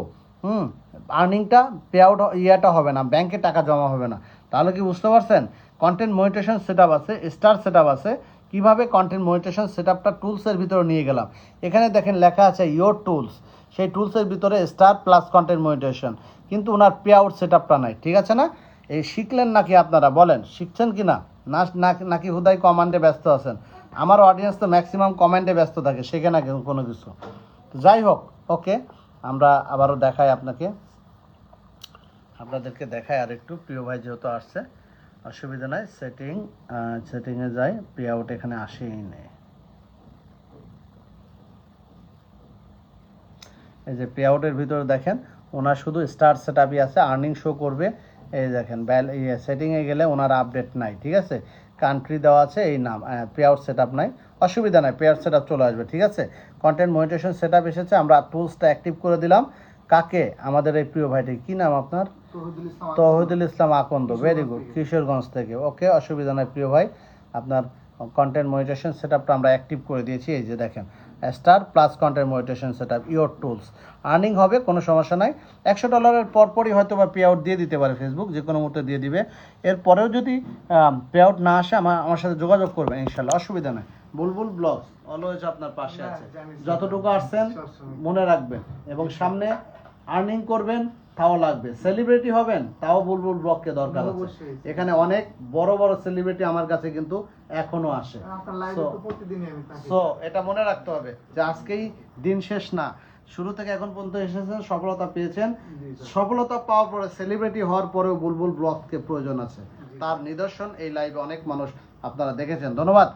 আর্নিংটা পে আউট ইয়াটা হবে না, ব্যাংকে টাকা জমা হবে না। তাহলে কি বুঝতে পারছেন? কন্টেন্ট মনিটাইজেশন সেটআপ আছে, স্টার সেটআপ আছে। কিভাবে কন্টেন্ট মনিটাইজেশন সেটআপটা টুলসের ভিতরে নিয়ে গেলাম। এখানে দেখেন লেখা আছে ইয়োর টুলস, সেই টুলসের ভিতরে স্টার প্লাস কন্টেন্ট মনিটাইজেশন, কিন্তু ওনার পে আউট সেটআপটা নাই। ঠিক আছে না? এই শিখলেন নাকি আপনারা? বলেন শিখছেন কি না? নাকি হুদাই কমান্ডে ব্যস্ত আছেন? আমার অডিয়েন্স তো ম্যাক্সিমাম কমেন্টে ব্যস্ত থাকে, শেখে না কোনো কিছু। তো যাই হোক, ওকে, আমরা আবারও দেখাই আপনাদেরকে দেখাই আর একটু। প্রিয় ভাই যেহেতু আসছে, অসুবিধা নাই। সেটিংয়ে যাই, পে আউট এখানে আসেই নেই। এই যে পে আউটের ভিতরে দেখেন ওনার শুধু স্টার সেটআপই আছে, আর্নিং শো করবে। এই দেখেন সেটিংয়ে গেলে ওনার আপডেট নাই। ঠিক আছে, কান্ট্রি দেওয়া আছে, এই নাম, পে আউট সেটআপ নাই, অসুবিধা নাই, পে আউট সেটআপ চলে আসবে। ঠিক আছে, কন্টেন্ট মনিটাইজেশন সেটআপ এসেছে, আমরা টুলসটা অ্যাক্টিভ করে দিলাম। কাকে? আমাদের এই প্রিয় ভাইটি, কি নাম আপনার? তৌহিদুল ইসলাম আকন্দ। ভেরি গুড, কিশোরগঞ্জ থেকে। ওকে, অসুবিধা নাই প্রিয় ভাই, আপনার কন্টেন্ট মনিটাইজেশন সেটআপটা আমরা অ্যাক্টিভ করে দিয়েছি। এই যে দেখেন star plus content monetization setup, your tools. Earning হবে, কোনো সমস্যা নাই। $100 পরপরই হয়তো বা পে আউট দিয়ে দিতে পারে ফেসবুক, যে কোনো মুহূর্তে দিয়ে দিবে। এরপরেও যদি পে আউট না আসে আমার সাথে যোগাযোগ করবেন, ইনশাল্লাহ, অসুবিধা নেই। বুলবুল ব্লগস অলওয়েজ আপনার পাশে আছে। যতটুকু আসছেন মনে রাখবেন, এবং সামনে আর্নিং করবেন, তাও লাগবে, সেলিব্রিটি হবেন তাও বুলবুল ব্লগকে দরকার আছে। অবশ্যই। এখানে অনেক বড় বড় সেলিব্রিটি আমার কাছে কিন্তু এখনো আসে। আপনার লাইভে তো প্রতিদিনই আমি থাকি। সো এটা মনে রাখতে হবে যে আজকেই দিন শেষ না, শুরু থেকে এখন পর্যন্ত এসেছেন, সফলতা পেয়েছেন। জি, স্যার। সফলতা পাওয়ার পরে, সেলিব্রিটি হওয়ার পরেও বুলবুল ব্লগকে প্রয়োজন আছে। জি। তার নিদর্শন এই লাইভে অনেক মানুষ আপনারা দেখেছেন। ধন্যবাদ।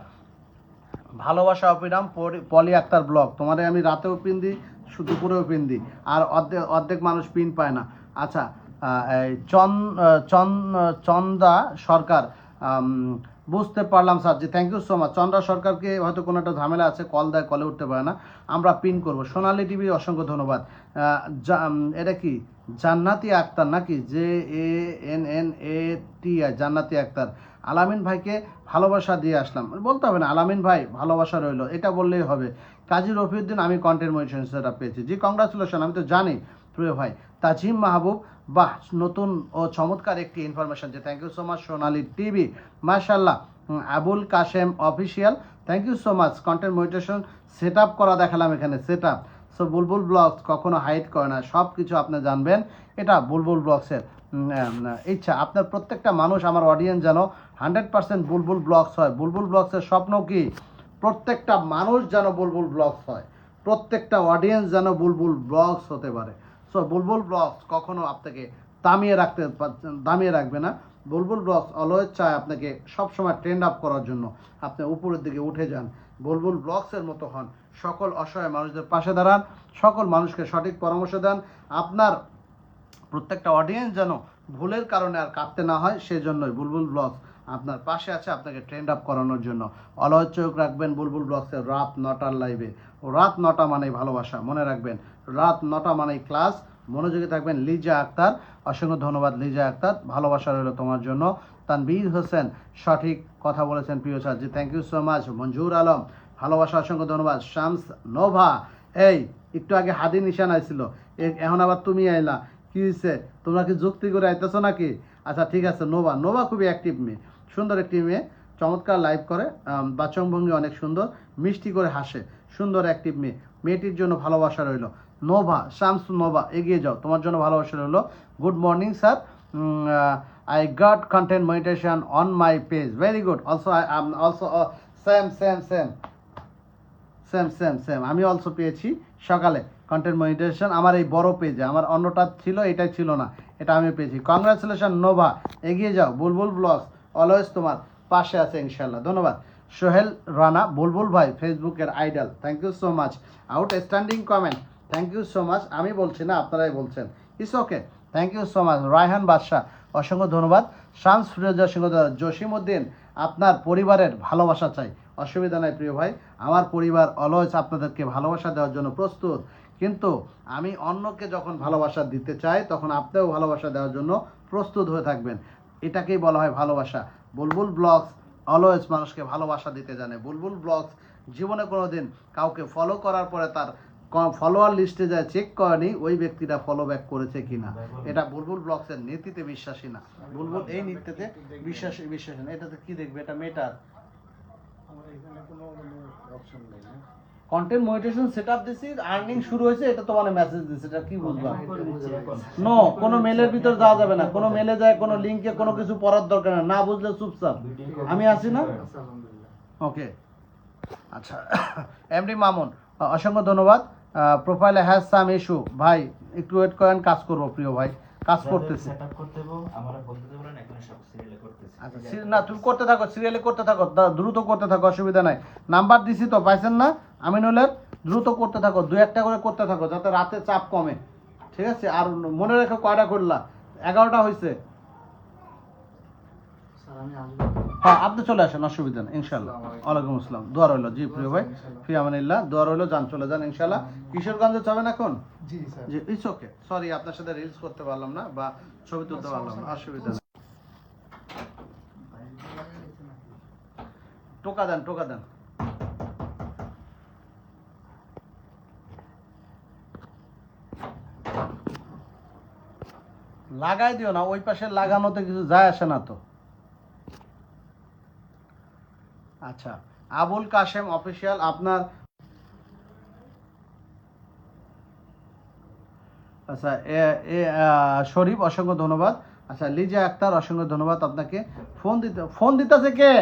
ভালোবাসা অবিরাম, পলি আক্তার ব্লগ, তোমাদের আমি রাতেও পিন দিই, দুপুরেও পিন দিই, আর অর্ধেক মানুষ পিন পায় না। আচ্ছা, এই চন্দা সরকার, বুঝতে পারলাম স্যার, জি thank you so much. Chandra সরকারকে হয়তো কোনো একটা ঝামেলা আছে, কল দেয়, কলে উঠতে পারে না, আমরা পিন করব। সোনালী টিভি অসংখ্য ধন্যবাদ। এটা কি জান্নাতি আক্তার নাকি? JANNATI, জান্নাতি আক্তার। আলামিন ভাইকে ভালোবাসা দিয়ে আসলাম, বলতে হবে না আলামিন ভাই ভালোবাসা রইলো, এটা বললেই হবে। কাজী রফিউদ্দিন, আমি কন্টেন্ট মনিটরিং সেটআপ পেয়েছি, জি কংগ্রাচুলেশন, আমি তো জানি প্রিয় ভাই। তাজিম মাহবুব, বাহ নতুন ও চমৎকার একটি ইনফরমেশন, যে thank you so much. Sonali TV, মাশাল্লাহ। Abul Kashem official, thank you so much. Content monetisation set up করা দেখালাম এখানে, set up. So Bulbul blogs কখনো হাইড করে না, সব কিছু আপনি জানবেন, এটা বুলবুল ব্লগসের ইচ্ছা। আপনার প্রত্যেকটা মানুষ, আমার অডিয়েন্স যেন 100% বুলবুল ব্লগস হয়। বুলবুল ব্লগসের স্বপ্ন কি? প্রত্যেকটা মানুষ যেন বুলবুল ব্লগস হয়, প্রত্যেকটা অডিয়েন্স যেন বুলবুল ব্লগস হতে পারে। সো বুলবুল ব্লগস কখনো আপনাকে দামিয়ে রাখবে না। বুলবুল ব্লগস অলওয়েজ চায় আপনাকে সবসময় ট্রেন্ড আপ করার জন্য, আপনি উপরের দিকে উঠে যান, বুলবুল ব্লগসের মতো হন, সকল অসহায় মানুষদের পাশে দাঁড়ান, সকল মানুষকে সঠিক পরামর্শ দেন। আপনার প্রত্যেকটা অডিয়েন্স যেন ভুলের কারণে আর কাঁদতে না হয়, সেই জন্যই বুলবুল ব্লগস আপনার পাশে আছে, আপনাকে ট্রেন্ড আপ করানোর জন্য। অলওয়েজ চোখ রাখবেন বুলবুল ব্লগসের রাত 9টার লাইভে। রাত 9টা মানেই ভালোবাসা, মনে রাখবেন, রাত 9টা মানেই ক্লাস। মনোযোগী থাকবেন। লিজা আক্তার, অসংখ্য ধন্যবাদ লিজা আক্তার, ভালোবাসা রইল তোমার জন্য। তানবীর হোসেন, সঠিক কথা বলেছেন প্রিয় স্যার, জি thank you so much. Manjur Alam, ভালোবাসা, অসংখ্য ধন্যবাদ। শামস নোভা, এই একটু আগে হাদি নিশান আইছিল, এখন আবার তুমি আইলা, কি হয়েছে? তোমরা কি যুক্তি করে আইতেছো নাকি? আচ্ছা ঠিক আছে। নোভা, নোভা খুবই অ্যাক্টিভ মেয়ে, সুন্দর একটি মেয়ে, চমৎকার লাইভ করে, বাচনভঙ্গি অনেক সুন্দর, মিষ্টি করে হাসে, সুন্দর অ্যাক্টিভ মেয়ে, মেয়েটির জন্য ভালোবাসা রইল। নোভা, শামস নোভা, এগিয়ে যাও, তোমার জন্য ভালোবাসা রইল। Good morning sir, I got content monetisation on my page, very good. Also I also same আমি অলসো পেয়েছি সকালে কন্টেন্ট মনিটাইজেশন আমার এই বড় পেজে। আমার অন্যটা ছিল, এটাই ছিল না, এটা আমি পেয়েছি। কংগ্রাচুলেশন নোভা, এগিয়ে যাও। বুলবুল ব্লগস অলওয়েজ তোমার পাশে আছে ইনশাল্লাহ। ধন্যবাদ। সোহেল রানা, বুলবুল ভাই ফেসবুকের idol, thank you so much. Outstanding comment, thank you so much. আমি বলছি না, আপনারাই বলছেন, it's okay, thank you so much. Raihan Badshah, অসংখ্য ধন্যবাদ। শামস ফিরোজ, অসংখ্য ধন্যবাদ। জসিমউদ্দিন, আপনার পরিবারের ভালোবাসা চাই, অসুবিধা নাই প্রিয় ভাই, আমার পরিবার অলওয়েজ আপনাদেরকে ভালোবাসা দেওয়ার জন্য প্রস্তুত। কিন্তু আমি অন্যকে যখন ভালোবাসা দিতে চাই, তখন আপনিও ভালোবাসা দেওয়ার জন্য প্রস্তুত হয়ে থাকবেন, এটাকেই বলা হয় ভালোবাসা। বুলবুল ব্লগস অলওয়েজ মানুষকে ভালোবাসা দিতে জানে। বুলবুল ব্লগস জীবনে কোনো দিন কাউকে ফলো করার পরে তার ফলোয়ার লিস্টে যায় চেক করেনি ওই ব্যক্তিটা ফলো ব্যাক করেছে কিনা, এটা বুলবুল ব্লগসের নীতিতে বিশ্বাসী না। বুলবুল এই নীতিতে বিশ্বাসী না। এটাতে কি দেখবে? এটা মেটার আমার এখানে কোনো অপশন নেই না। কন্টেন্ট মনিটাইজেশন সেটআপ দিছি, আর্নিং শুরু হয়েছে, এটা তো মানে মেসেজ দিছে, এটা কি বুঝবা? এখন করে দিচ্ছি এখন। নো, কোনো মেলের ভিতর যাওয়া যাবে না, কোনো মেলে যায় কোনো লিংকে কোনো কিছু পড়ার দরকার না, না বুঝলে চুপচাপ। আমি আছি না? আচ্ছা, আলহামদুলিল্লাহ। ওকে, আচ্ছা। এমডি মামুন, অসংখ্য ধন্যবাদ। প্রোফাইলে হ্যাজ সাম ইস্যু, ভাই একটু ওয়েট করেন, কাজ করবো প্রিয় ভাই, কাজ করতেছি। সেটআপ করতে হবে, আমরা বলতে বলেন এখন সব সিরিয়ালে করতেছি। আচ্ছা না, তুমি করতে থাকো, সিরিয়ালে করতে থাকো, দ্রুত করতে থাকো, অসুবিধা নাই। নাম্বার দিছি তো, পাইছেন না আমিনুলের? দ্রুত করতে থাকো, 2-1টা করে করতে থাকো, যাতে রাতে চাপ কমে, ঠিক আছে? আর মনে রেখো কয়টা করলা, 11টা হয়েছে। স্যার আমি আসবো। হ্যাঁ আপনি চলে আসেন, অসুবিধা নেই ইনশাল্লাহ। ওয়ালাইকুম আসসালাম, দোয়া রইল। জি প্রিয় ভাই, ফি আমানিল্লাহ, দোয়া রইল, যান চলে যান ইনশাল্লাহ। কিশোরগঞ্জে যাবেন এখন? জি স্যার। জি ইটস ওকে, সরি আপনার সাথে রিলস করতে পারলাম না বা ছবি তুলতে পারলাম না, অসুবিধা নেই। টোকা দেন, টোকা দেন। লাগাই দিও না, ওই পাশে লাগানোতে কিছু যায় আসে না তো। আচ্ছা, আবুল কাশেম অফিসিয়াল, আপনার আচ্ছা শরীফ অসংখ্য ধন্যবাদ। আচ্ছা লিজা আক্তার অসংখ্য ধন্যবাদ আপনাকে। ফোন দিতেছে কে?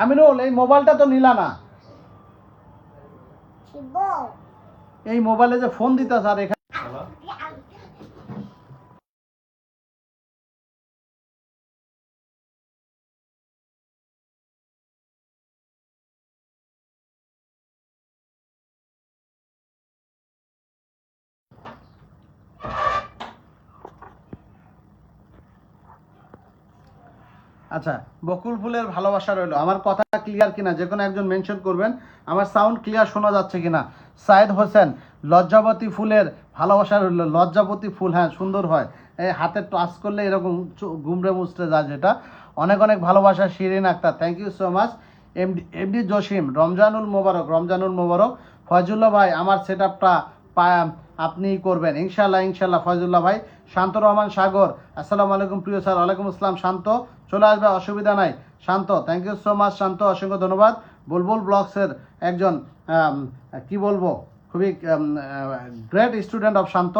আমিনুল, এই মোবাইলটা তো নিলা না। এই মোবাইলে যে ফোন দিতেছে আর এখানে হ্যালো। আচ্ছা বকুল ফুলের ভালোবাসা রইলো। আমার কথা ক্লিয়ার কিনা যে কোনো একজন মেনশন করবেন, আমার সাউন্ড ক্লিয়ার শোনা যাচ্ছে কিনা। সাইদ হোসেন লজ্জাবতী ফুলের ভালোবাসা রইলো। লজ্জাবতী ফুল হ্যাঁ সুন্দর হয়, এই হাতে টাচ করলে এরকম গুমড়ে মুচড়ে যায় যেটা। অনেক অনেক ভালোবাসা Shirin Akter, thank you so much. MD Jasim Ramzanul Mobarak, রমজানুল মোবারক। ফয়জুল্লাহ ভাই আমার সেট আপটা আপনি করবেন ইনশাল্লাহ, ইনশাল্লাহ ফয়জুল্লাহ ভাই। শান্ত রহমান সাগর, আসসালামু আলাইকুম প্রিয় স্যার। ওয়ালাইকুম আসসালাম। শান্ত চলে আসবে, অসুবিধা নাই। শান্ত, থ্যাংক ইউ সো মাচ শান্ত, অসংখ্য ধন্যবাদ। বুলবুল ব্লগসের একজন কি বলবো খুবই গ্রেট স্টুডেন্ট অফ শান্ত,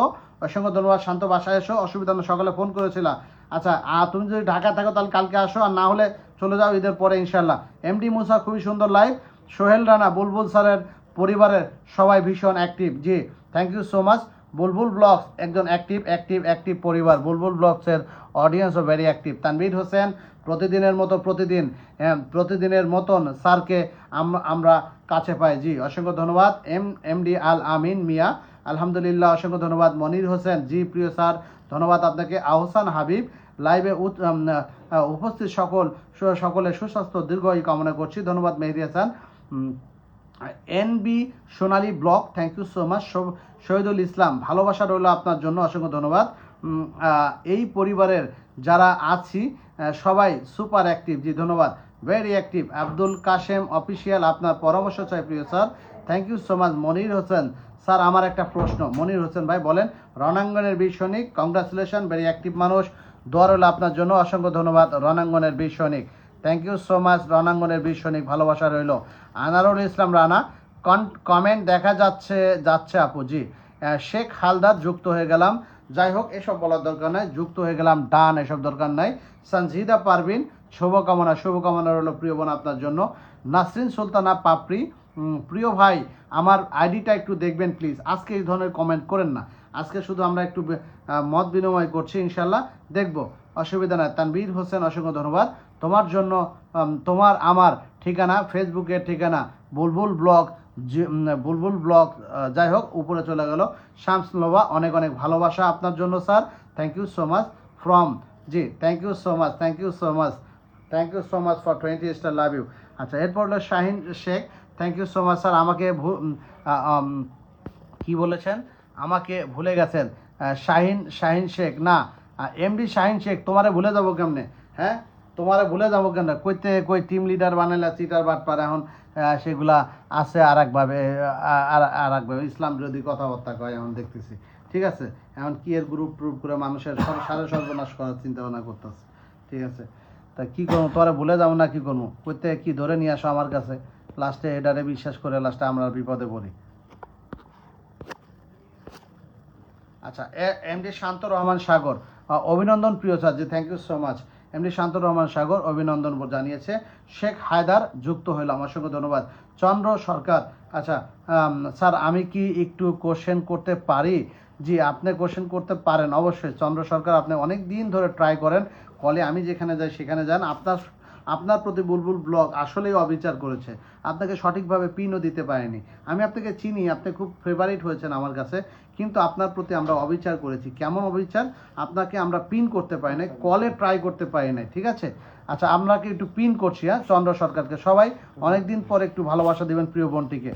অসংখ্য ধন্যবাদ শান্ত। বাসায় এসো, অসুবিধা না, সকালে ফোন করেছিলা। আচ্ছা তুমি যদি ঢাকা থাকো তাহলে কালকে আসো, আর না হলে চলে যাও ঈদের পরে ইনশাল্লাহ। এমডি মুসা খুবই সুন্দর লাইভ। সোহেল রানা, বুলবুল স্যারের পরিবারের সবাই ভীষণ অ্যাক্টিভ, জি thank you so much. Bulbul blogs একজন অ্যাক্টিভ পরিবার। বুলবুল ব্লগসের অডিয়েন্সও ভেরি অ্যাক্টিভ। তানভীর হোসেন প্রতিদিনের মতো প্রতিদিনের মতন স্যারকে আমরা কাছে পাই, জি অসংখ্য ধন্যবাদ। এমডি আল আমিন মিয়া, আলহামদুলিল্লাহ অসংখ্য ধন্যবাদ। মনির হোসেন, জি প্রিয় স্যার ধন্যবাদ আপনাকে। আহসান হাবিব, লাইভে উপস্থিত সকলে সুস্বাস্থ্য দীর্ঘায়ু কামনা করছি, ধন্যবাদ। Mehedi Hasan, NB Sonali blog, thank you so much. Shahidul Islam, ভালোবাসা রইল আপনার জন্য, অসংখ্য ধন্যবাদ। এই পরিবারের যারা আছি সবাই সুপার অ্যাক্টিভ, জি ধন্যবাদ, very active. Abdul Kashem official, আপনার পরামর্শ চাই প্রিয় sir, thank you so much. Monir Hossain, sir আমার একটা প্রশ্ন। মনির হোসেন ভাই বলেন। রণাঙ্গনের বীর সৈনিক, কংগ্রাচুলেশন, ভেরি অ্যাক্টিভ মানুষ, দোয়া রইল আপনার জন্য, অসংখ্য ধন্যবাদ। রণাঙ্গনের বীর সৈনিক, থ্যাংক ইউ সো মাচ। রণাঙ্গনের বীর সৈনিক, ভালোবাসা রইল। আনারুল ইসলাম রানা, কমেন্ট দেখা যাচ্ছে আপু, জি। শেখ হালদার, যুক্ত হয়ে গেলাম। যাই হোক এসব বলার দরকার নাই, যুক্ত হয়ে গেলাম ডান, এসব দরকার নাই। সঞ্জিদা পারভিন, শুভকামনা রইল প্রিয় বোন আপনার জন্য। নাসরিন সুলতানা পাপড়ি, প্রিয় ভাই আমার আইডিটা একটু দেখবেন প্লিজ। আজকে এই ধরনের কমেন্ট করেন না, আজকে শুধু আমরা একটু মত বিনিময় করছি, ইনশাল্লাহ দেখবো, অসুবিধা নাই। তানভীর হোসেন, অসংখ্য ধন্যবাদ। তোমার জন্য তোমার আমার ঠিকানা, ফেসবুকের ঠিকানা বুলবুল ব্লগ, বুলবুল ব্লগ। যাই হোক উপরে চলে গেল। শামস লোবা, অনেক অনেক ভালোবাসা আপনার জন্য sir, thank you so much from, জি thank you so much, thank you so much, thank you so much for 20 star, love you. আচ্ছা এরপর হলো Shahin Sheikh, thank you so much sir. আমাকে কি বলেছেন, আমাকে ভুলে গেছেন। শাহিন শেখ না, এমডি শাহিন শেখ, তোমারে ভুলে যাবো কেমনে? হ্যাঁ তোমারে ভুলে যাবো কেন? কই টিম লিডার বানাইলা, চিটার বাটপার, এখন সেগুলা আছে আর একভাবে, আর একভাবে ইসলাম বিরোধী কথাবার্তা কয় এখন দেখতেছি, ঠিক আছে। এখন কি এর গ্রুপ করে মানুষের সারা সর্বনাশ করার চিন্তা ভাবনা করতেছে, ঠিক আছে। তা কি করবো, তোরা ভুলে যাবো না কি করবো? কইতে কি ধরে নিয়ে আসো আমার কাছে, লাস্টে এটারে বিশ্বাস করে লাস্টে আমরা বিপদে পড়ি। আচ্ছা এমডি শান্ত রহমান সাগর, অভিনন্দন প্রিয় স্যার, জি thank you so much. MD Shanto Rahman Sagor অভিনন্দন জানিয়েছে। শেখ হায়দার, যুক্ত হইলাম, অসংখ্য ধন্যবাদ। চন্দ্র সরকার, আচ্ছা স্যার আমি কি একটু কোশ্চেন করতে পারি? জি আপনি কোশ্চেন করতে পারেন অবশ্যই। চন্দ্র সরকার, আপনি অনেক দিন ধরে ট্রাই করেন কলে, আমি যেখানে যাই সেখানে যান। আপনার প্রতি বুলবুল ব্লগ আসলেই অবিচার করেছে, আপনাকে সঠিকভাবে পিনও দিতে পারেনি। আমি আপনাকে চিনি, আপনি খুব ফেভারিট হয়েছেন আমার কাছে, কিন্তু আপনার প্রতি আমরা অবিচার করেছি। কেমন অবিচার? আপনাকে আমরা পিন করতে পারি নাই, কলে ট্রাই করতে পারি নাই, ঠিক আছে। আচ্ছা আপনাকে একটু পিন করছি, হ্যাঁ চন্দ্র সরকারকে। সবাই অনেকদিন পর একটু ভালোবাসা দিবেন প্রিয় বোনটিকে।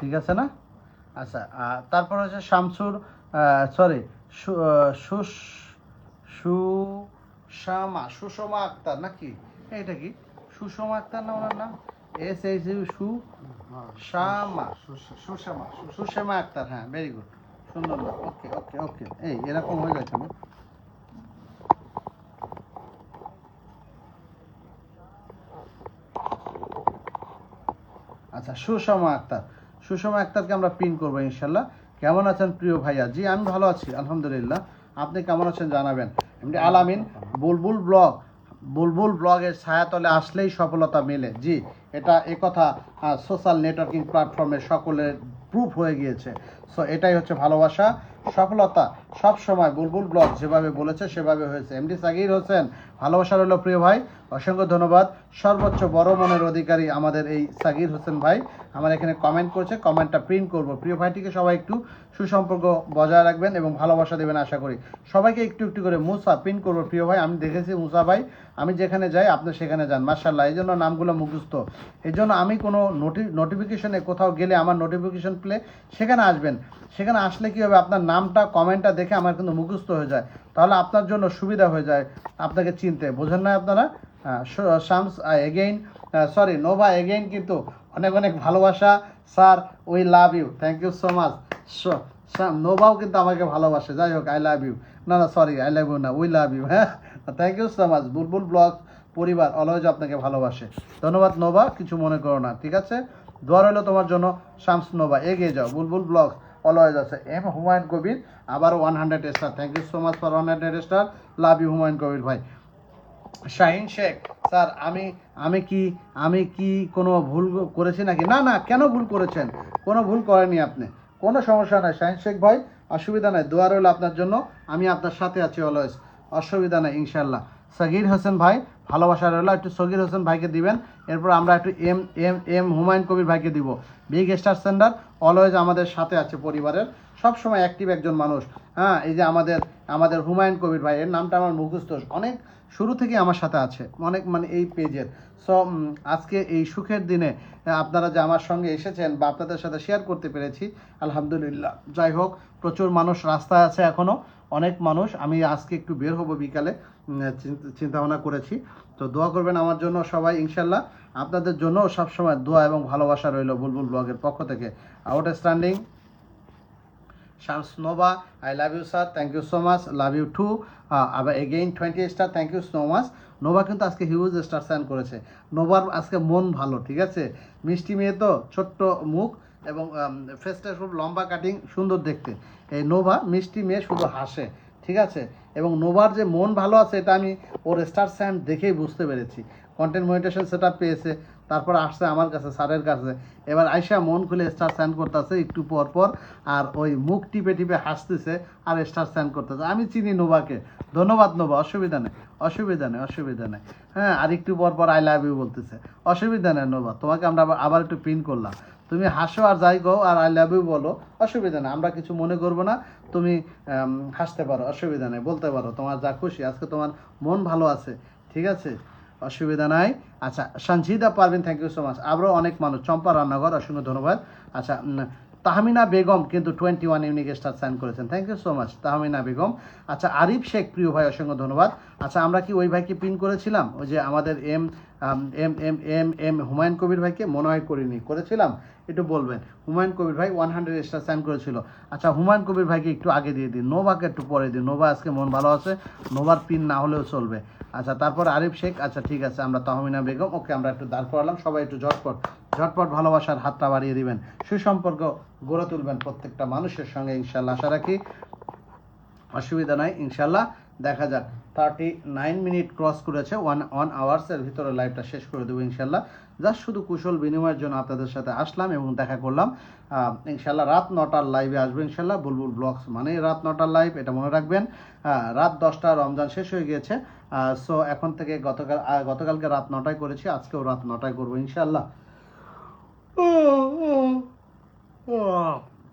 ঠিক আছে না? আচ্ছা তারপর হচ্ছে শামসুর সরি সুষমা আক্তার নাকি, এটা কি সুষমা আক্তার না ওনার নাম? সুষমা আক্তার, হ্যাঁ ভেরি গুড, সুন্দর নাম। ওকে ওকে ওকে, এই এরকম হয়ে যায় কেন? আচ্ছা সুষমা আক্তারকে আমরা পিন করবো ইনশাল্লাহ। কেমন আছেন প্রিয় ভাইয়া? জি আমি ভালো আছি আলহামদুলিল্লাহ, আপনি কেমন আছেন জানাবেন। এমনি আলামিন বুলবুল ব্লগের ছায়াতলে আসলেই সফলতা মেলে। জি এটা কথা সোশ্যাল নেটওয়ার্কিং প্ল্যাটফর্মে সকলের প্রুফ হয়ে গিয়েছে। সো এটাই হচ্ছে ভালোবাসা, সফলতা সব সময় বুলবুল ব্লগ যেভাবে বলেছে সেভাবে হয়েছে। এমডি সাগির হোসেন, ভালোবাসা রইল প্রিয় ভাই, অসংখ্য ধন্যবাদ। সর্বোচ্চ বড় মনের অধিকারী আমাদের এই সাগির হোসেন ভাই আমার এখানে কমেন্ট করেছে, কমেন্টটা প্রিন্ট করব। প্রিয় ভাইটিকে সবাই একটু সুসম্পর্ক বজায় রাখবেন এবং ভালোবাসা দেবেন আশা করি। সবাইকে একটু একটু করে মুসা পিন করবো প্রিয় ভাই। আমি দেখেছি মুসা ভাই, আমি যেখানে যাই আপনি সেখানে যান, মার্শাল্লাহ। এই জন্য নামগুলো মুখস্থ। এই জন্য আমি কোনো নোটিফিকেশনে কোথাও গেলে আমার নোটিফিকেশন পেলে সেখানে আসবেন। সেখানে আসলে কী হবে, আপনার নামটা কমেন্টটা দেখে আমার কিন্তু মুখস্থ হয়ে যায়, তাহলে আপনার জন্য সুবিধা হয়ে যায় আপনাকে চিনতে। বোঝেন না আপনারা? Shams again sorry Nova again কিন্তু অনেক অনেক ভালোবাসা sir, we love you, thank you so much. নোভাও কিন্তু আমাকে ভালোবাসে, যাই হোক আই লাভ ইউ, না সরি আই লাভ ইউ না, উই লাভ ইউ, হ্যাঁ thank you so much. Bulbul blog পরিবার অলওয়েজ আপনাকে ভালোবাসে, ধন্যবাদ নোভা, কিছু মনে করো না, ঠিক আছে? দোয়া রইল তোমার জন্য শামস নোভা, এগিয়ে যাও। বুলবুল ব্লগ অলওয়েজ আছে। এম হুমায়ুন কবির আবার 100 star, thank you so much for 100 star, love you Humayun Kabir ভাই। শাহিন শেখ স্যার, আমি কি কোনো ভুল করেছি নাকি? না কেন ভুল করেছেন? কোনো ভুল করেনি আপনি, কোনো সমস্যা নাই শাহিন শেখ ভাই, অসুবিধা নাই। দোয়া রইল আপনার জন্য, আমি আপনার সাথে আছি অলওয়েজ, অসুবিধা নাই ইনশাল্লাহ। সগির হোসেন ভাই, ভালোবাসা রইল, একটু সগির হোসেন ভাইকে দিবেন। এরপর আমরা একটু এম হুমায়ুন কবির ভাইকে দিব। বিগ স্টার সেন্টার অলওয়েজ আমাদের সাথে আছে, পরিবারের সবসময় অ্যাক্টিভ একজন মানুষ। হ্যাঁ এই যে আমাদের হুমায়ুন কবির ভাই, এর নামটা আমার মুখস্থ, অনেক শুরু থেকে আমার সাথে আছে, অনেক মানে এই পেজের। সো আজকে এই সুখের দিনে আপনারা যে আমার সঙ্গে এসেছেন বা আপনাদের সাথে শেয়ার করতে পেরেছি, আলহামদুলিল্লাহ। যাই হোক, প্রচুর মানুষ রাস্তায় আছে এখনও, অনেক মানুষ। আমি আজকে একটু বের হব বিকালে, চিন্তা ভাবনা করেছি। তো দোয়া করবেন আমার জন্য সবাই ইনশাল্লাহ। আপনাদের জন্য সবসময় দোয়া এবং ভালোবাসা রইল বুলবুল ব্লগের পক্ষ থেকে। Outstanding Shams Nova, I love you sir, thank you so much, love you too, আবার again 20 star, thank you so much. Nova কিন্তু আজকে হিউজ স্টার সাইন করেছে। নোভার আজকে মন ভালো, ঠিক আছে? মিষ্টি মেয়ে তো, ছোট্ট মুখ এবং ফেসটা খুব লম্বা কাটিং, সুন্দর দেখতে। এই নোভা মিষ্টি মেয়ে, শুধু হাসে, ঠিক আছে? এবং নোভার যে মন ভালো আছে এটা আমি ওর স্টার সাইন দেখেই বুঝতে পেরেছি। কন্টেন্ট মনিটেশন সেট আপ পেয়েছে, তারপর আসছে আমার কাছে, স্যারের কাছে, এবার আইসা মন খুলে স্টার সাইন করতেছে একটু পর, আর ওই মুখ টিপে হাসতেছে আর স্টার সাইন করতেছে। আমি চিনি নোভাকে, ধন্যবাদ নোভা, অসুবিধা নেই। হ্যাঁ আর একটু পর আই লাভ ইউ বলতেছে, অসুবিধা নেই নোভা, তোমাকে আমরা আবার একটু পিন করলাম। তুমি হাসো আর যাই গো আর আই লাভ ইউ বলো, অসুবিধা নেই, আমরা কিছু মনে করবো না। তুমি হাসতে পারো, অসুবিধা নেই, বলতে পারো তোমার যা খুশি, আজকে তোমার মন ভালো আছে, ঠিক আছে? অসুবিধা নাই। আচ্ছা Sanjida Parvin, thank you so much. আবারও অনেক মানুষ, চম্পা রান্নাঘর, অসংখ্য ধন্যবাদ। আচ্ছা তাহমিনা বেগম কিন্তু 21 ইউনিক স্টার সাইন করেছেন, thank you so much Tahmina Begum. আচ্ছা আরিফ শেখ, প্রিয় ভাই, অসংখ্য ধন্যবাদ। আচ্ছা আমরা কি ওই ভাইকে পিন করেছিলাম, ওই যে আমাদের এম হুমায়ুন কবির ভাইকে? মনে হয় করিনি, করেছিলাম? একটু বলবেন। হুমায়ুন কবির ভাই 100 স্টার সাইন করেছিল। আচ্ছা হুমায়ুন কবির ভাইকে একটু আগে দিয়ে দিন, নোভাকে একটু পরে দিন। নোভা আজকে মন ভালো আছে, নোভার পিন না হলেও চলবে। আচ্ছা তারপর আরিফ শেখ, আচ্ছা ঠিক আছে, আমরা তাহমিনা বেগম, ওকে আমরা একটু দাঁড় করালাম। সবাই একটু ঝটপট ভালোবাসার হাতটা বাড়িয়ে দিবেন, সুসম্পর্ক গড়ে তুলবেন প্রত্যেকটা মানুষের সঙ্গে ইনশাল্লাহ, আশা রাখি। অসুবিধা নাই ইনশাল্লাহ, দেখা যাক। 39 মিনিট ক্রস করেছে, 1 আওয়ার্সের ভিতরে লাইভটা শেষ করে দেবো ইনশাল্লাহ। জাস্ট শুধু কুশল বিনিময়ের জন্য আপনাদের সাথে আসলাম এবং দেখা করলাম। ইনশাল্লাহ রাত 9টার লাইভে আসবো ইনশাল্লাহ। বুলবুল ব্লগস মানে রাত 9টার লাইভ, এটা মনে রাখবেন। রাত 10টা রমজান শেষ হয়ে গিয়েছে। সো এখন থেকে গতকালকে রাত 9টায় করেছি, আজকেও রাত 9টায় করবো ইনশাল্লাহ।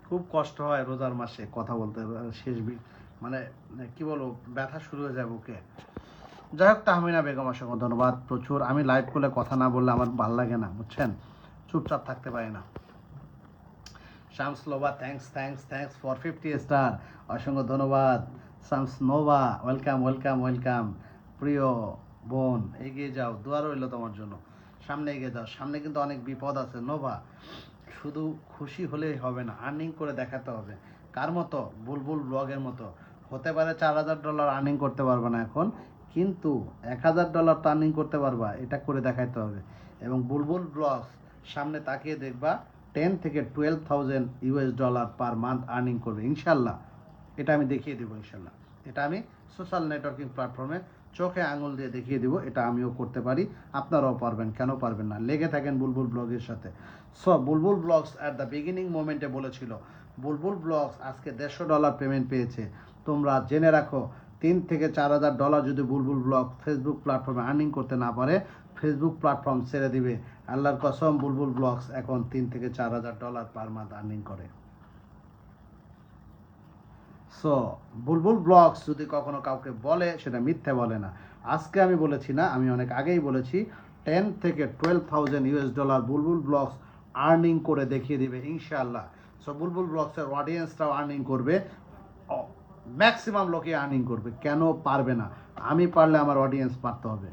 খুব কষ্ট হয় রোজার মাসে কথা বলতে, শেষ মানে কি বলবো, ব্যথা শুরু হয়ে যায় বুকে। যাই হোক, তাহমিনা বেগম অসংখ্য ধন্যবাদ, প্রচুর। আমি লাইভ করলে কথা না বললে আমার ভালো লাগে না, বুঝছেন? চুপচাপ থাকতে পারি না। Shams Nova thanks for 50 star, অসংখ্য ধন্যবাদ। Shams Nova welcome. প্রিয় বোন এগিয়ে যাও, দোয়া রইল তোমার জন্য, সামনে এগিয়ে যাও, সামনে কিন্তু অনেক বিপদ আছে। নোভা শুধু খুশি হলেই হবে না, আর্নিং করে দেখাতে হবে। কার মতো? বুলবুল ব্লগের মতো। হতে পারে $4000 আর্নিং করতে পারবে না এখন, কিন্তু $1000 তো আর্নিং করতে পারবা, এটা করে দেখাইতে হবে। এবং বুলবুল ব্লগস সামনে তাকিয়ে দেখবা 10 থেকে 12,000 US dollar per month earning করবে ইনশাল্লাহ। এটা আমি দেখিয়ে দেবো ইনশাল্লাহ। এটা আমি সোশ্যাল নেটওয়ার্কিং প্ল্যাটফর্মে চোখে আঙুল দিয়ে দেখিয়ে দিব, এটা আমিও করতে পারি, আপনারাও পারবেন, কেন পারবেন না? লেগে থাকেন বুলবুল ব্লগের সাথে। So Bulbul blogs at the beginning মোমেন্টে বলেছিল, বুলবুল ব্লগস আজকে $150 পেমেন্ট পেয়েছে। তোমরা জেনে রাখো, 3 থেকে $4000 যদি বুলবুল ব্লগ ফেসবুক প্ল্যাটফর্মে আর্নিং করতে না পারে, ফেসবুক প্ল্যাটফর্ম ছেড়ে দিবে। আল্লাহর কসম, বুলবুল ব্লগস এখন 3 থেকে $4000 পার মান্থ আর্নিং করে। সো বুলবুল ব্লগস যদি কখনো কাউকে বলে, সেটা মিথ্যে বলে না। আজকে আমি বলেছি না, আমি অনেক আগেই বলেছি, 10 থেকে 12,000 US ডলার বুলবুল ব্লগস আর্নিং করে দেখিয়ে দিবে ইনশাআল্লাহ। সো বুলবুল ব্লগসের অডিয়েন্সটাও আর্নিং করবে, ম্যাক্সিমাম লোকে আর্নিং করবে। কেন পারবে না? আমি পারলে আমার অডিয়েন্স পারতে হবে।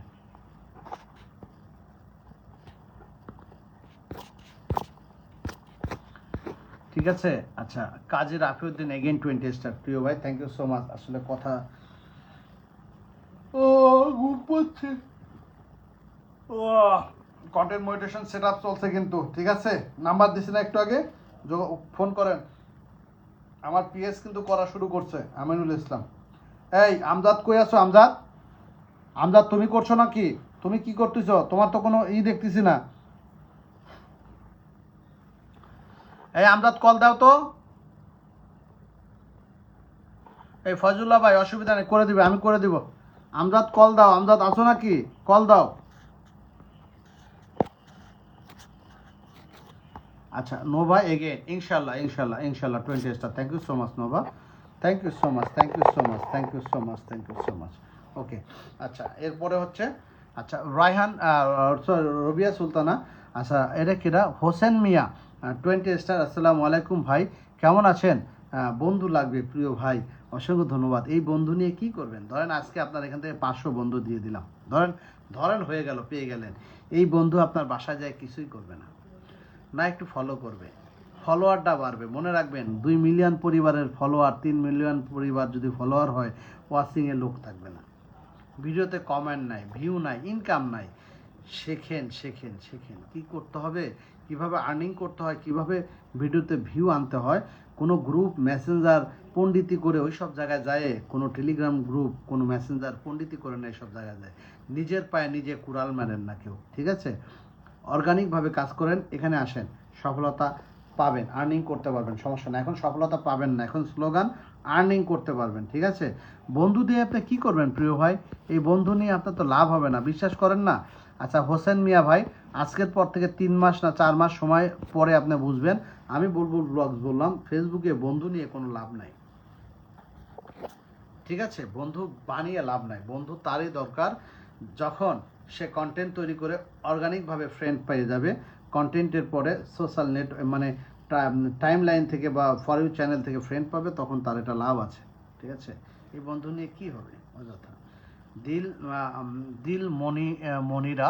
ঠিক আছে, আচ্ছা। কাজী রাফিউদ্দিন এগেইন 20 স্টার, প্রিয় ভাই থ্যাংক ইউ সো মাচ। আসলে কথা ঘুম পাচ্ছে, কন্টেন্ট মনিটেশন সেটআপ চলছে কিন্তু, ঠিক আছে? নাম্বার দিছি না একটু আগে, ফোন করেন। আমার পিএস কিন্তু করা শুরু করছে, আমিনুল ইসলাম। এই আমজাদ কই আছো? আমজাদ তুমি করছো নাকি? তুমি কি করতেছো? তোমার তো কোনো দেখতেছি না। এই আমজাদ কল দাও তো। এই ফজলুল্লাহ ভাই অসুবিধা নেই, করে দিবে, আমি করে দিব। আমজাদ কল দাও। আমজাদ আছো নাকি? কল দাও। আচ্ছা, নোভা এগেন ইনশাল্লাহ 20 star. Thank you so much Nova, thank you so much. Okay, আচ্ছা। এরপরে হচ্ছে, আচ্ছা রায়হান, রবিয়া সুলতানা, আচ্ছা এটা কিরা? হোসেন মিয়া 20 স্টার। আসসালামু আলাইকুম ভাই, কেমন আছেন? বন্ধু লাগবে প্রিয় ভাই, অসংখ্য ধন্যবাদ। এই বন্ধু নিয়ে কি করবেন? ধরেন আজকে আপনার এখান থেকে 500 বন্ধু দিয়ে দিলাম, ধরেন হয়ে গেল, পেয়ে গেলেন। এই বন্ধু আপনার বাসায় যায় কিছুই করবে না, না একটু ফলো করবে, ফলোয়ারটা বাড়বে। মনে রাখবেন, 2 মিলিয়ন পরিবারের ফলোয়ার, 3 মিলিয়ন পরিবার যদি ফলোয়ার হয়, ওয়াচিংয়ে লোক থাকবে না, ভিডিওতে কমেন্ট নাই, ভিউ নাই, ইনকাম নাই। শেখেন কি করতে হবে, কিভাবে আর্নিং করতে হয়, কিভাবে ভিডিওতে ভিউ আনতে হয়। কোনো গ্রুপ মেসেঞ্জার পণ্ডিতি করে ওই সব জায়গায় যায়, কোনো টেলিগ্রাম গ্রুপ, কোনো মেসেঞ্জার পণ্ডিতি করে না, এইসব জায়গায় যায়। নিজের পায়ে নিজে কুড়াল মারেন না কেউ, ঠিক আছে? অর্গানিকভাবে কাজ করেন, এখানে আসেন, সফলতা পাবেন, আর্নিং করতে পারবেন, সমস্যা না। এখন সফলতা পাবেন না, এখন স্লোগান আর্নিং করতে পারবেন, ঠিক আছে? বন্ধু দিয়ে আপনি কি করবেন প্রিয় ভাই? এই বন্ধু নিয়ে আপনার তো লাভ হবে না, বিশ্বাস করেন না। আচ্ছা হোসেন মিয়া ভাই, আজকের পর থেকে 3 মাস না 4 মাস সময় পরে আপনি বুঝবেন। আমি বুলবুল ব্লগস বললাম, ফেসবুকে বন্ধু নিয়ে কোনো লাভ নাই, ঠিক আছে? বন্ধু বানিয়ে লাভ নাই। বন্ধু তারই দরকার যখন সে কন্টেন্ট তৈরি করে অর্গানিকভাবে ফ্রেন্ড পেয়ে যাবে। কন্টেন্টের পরে সোশ্যাল নেট মানে টাইম লাইন থেকে বা ফর ইউ চ্যানেল থেকে ফ্রেন্ড পাবে, তখন তার এটা লাভ আছে, ঠিক আছে? এই বন্ধু নিয়ে কি হবে অযথা? দিল মনিরা,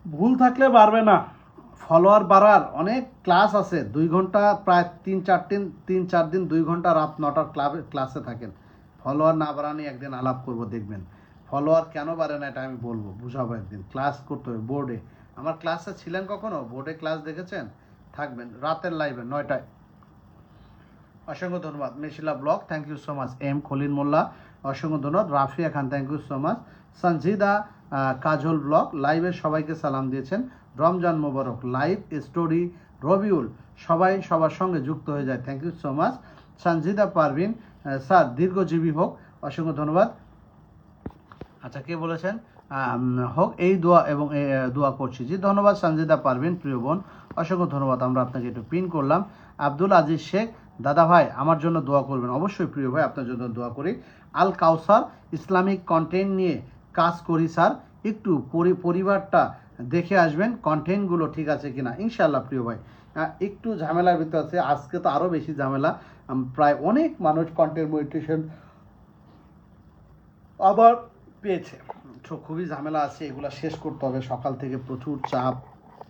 ভুল থাকলে পারবে না। ফলোয়ার বাড়ার অনেক ক্লাস আছে, 2 ঘন্টা, প্রায় 3-4 দিন 2 ঘন্টা রাত 9টার ক্লাসে থাকেন। ফলোয়ার না বাড়ানি একদিন আলাপ করব, দেখবেন। ফলোয়ার কেন বাড়ে না এটা আমি বলবো, বুঝাবো একদিন। ক্লাস করতে হবে বোর্ডে। আমার ক্লাসে ছিলেন কখনো? বোর্ডে ক্লাস দেখেছেন? থাকবেন রাতের লাইভে 9টায়। অসংখ্য ধন্যবাদ। Meshila blog thank you so much. M Khalil Molla অসংখ্য ধন্যবাদ। Rafia Khan thank you so much. Sanjida Kajal blog লাইভে সবাইকে সালাম দিয়েছেন। রমজান মোবারক। লাইভ স্টোরি রবিউল, সবাই সবার সঙ্গে যুক্ত হয়ে যায়, thank you so much. Sanjida Parvin, sir দীর্ঘজীবী হোক, অসংখ্য ধন্যবাদ। আচ্ছা, কে বলেছেন হোক এই দোয়া, এবং দোয়া করছি। জি ধন্যবাদ সঞ্জিদা পারভিন, প্রিয় বোন, অসংখ্য ধন্যবাদ। আমরা আপনাকে একটু পিন করলাম। আব্দুল আজিজ শেখ, দাদা ভাই আমার জন্য দোয়া করবেন। অবশ্যই প্রিয় ভাই, আপনার জন্য দোয়া করি। আল কাউসার, ইসলামিক কন্টেন্ট নিয়ে কাজ করি স্যার, একটু পরিবারটা দেখে আসবেন কন্টেন্টগুলো ঠিক আছে কিনা ইনশাআল্লাহ প্রিয় ভাই। একটু ঝামেলার ভিতরে আছে, আজকে তো আরও বেশি ঝামেলা। প্রায় অনেক মানুষ কন্টেন্ট মনিটাইজেশন আবার পেয়েছে, তো খুবই ঝামেলা আছে, এগুলা শেষ করতে হবে। সকাল থেকে প্রচুর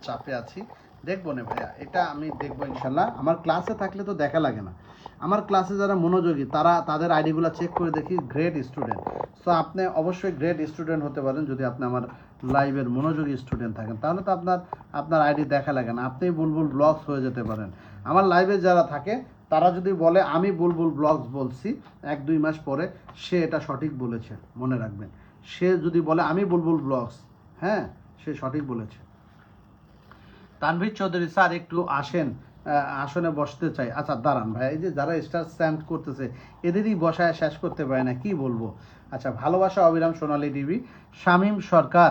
চাপে আছি, দেখবো না ভাইয়া, এটা আমি দেখবো ইনশাল্লাহ। আমার ক্লাসে থাকলে তো দেখা লাগে না, আমার ক্লাসে যারা মনোযোগী তারা তাদের আইডিগুলো চেক করে দেখি গ্রেট স্টুডেন্ট। সো আপনি অবশ্যই গ্রেট স্টুডেন্ট হতে পারেন যদি আপনি আমার লাইভের মনোযোগী স্টুডেন্ট থাকেন, তাহলে তো আপনার আইডি দেখা লাগে না, আপনি বুলবুল ব্লগস হয়ে যেতে পারেন। আমার লাইভে যারা থাকে তারা যদি বলে আমি বুলবুল ব্লগস বলছি, 1-2 মাস পরে সে এটা সঠিক বলেছে, মনে রাখবেন। সে যদি বলে আমি বুলবুল ব্লগস, হ্যাঁ সে সঠিক বলেছে। তানভীর চৌধুরী স্যার একটু আসেন, আসনে বসতে চাই। আচ্ছা দাঁড়ান ভাই, এই যে যারা স্টার স্ট্যাম্প করতেছে এদেরই বসায় শেষ করতে পারে না, কি বলবো। আচ্ছা, ভালোবাসা অবিরাম Sonali TV, Shamim Sarkar,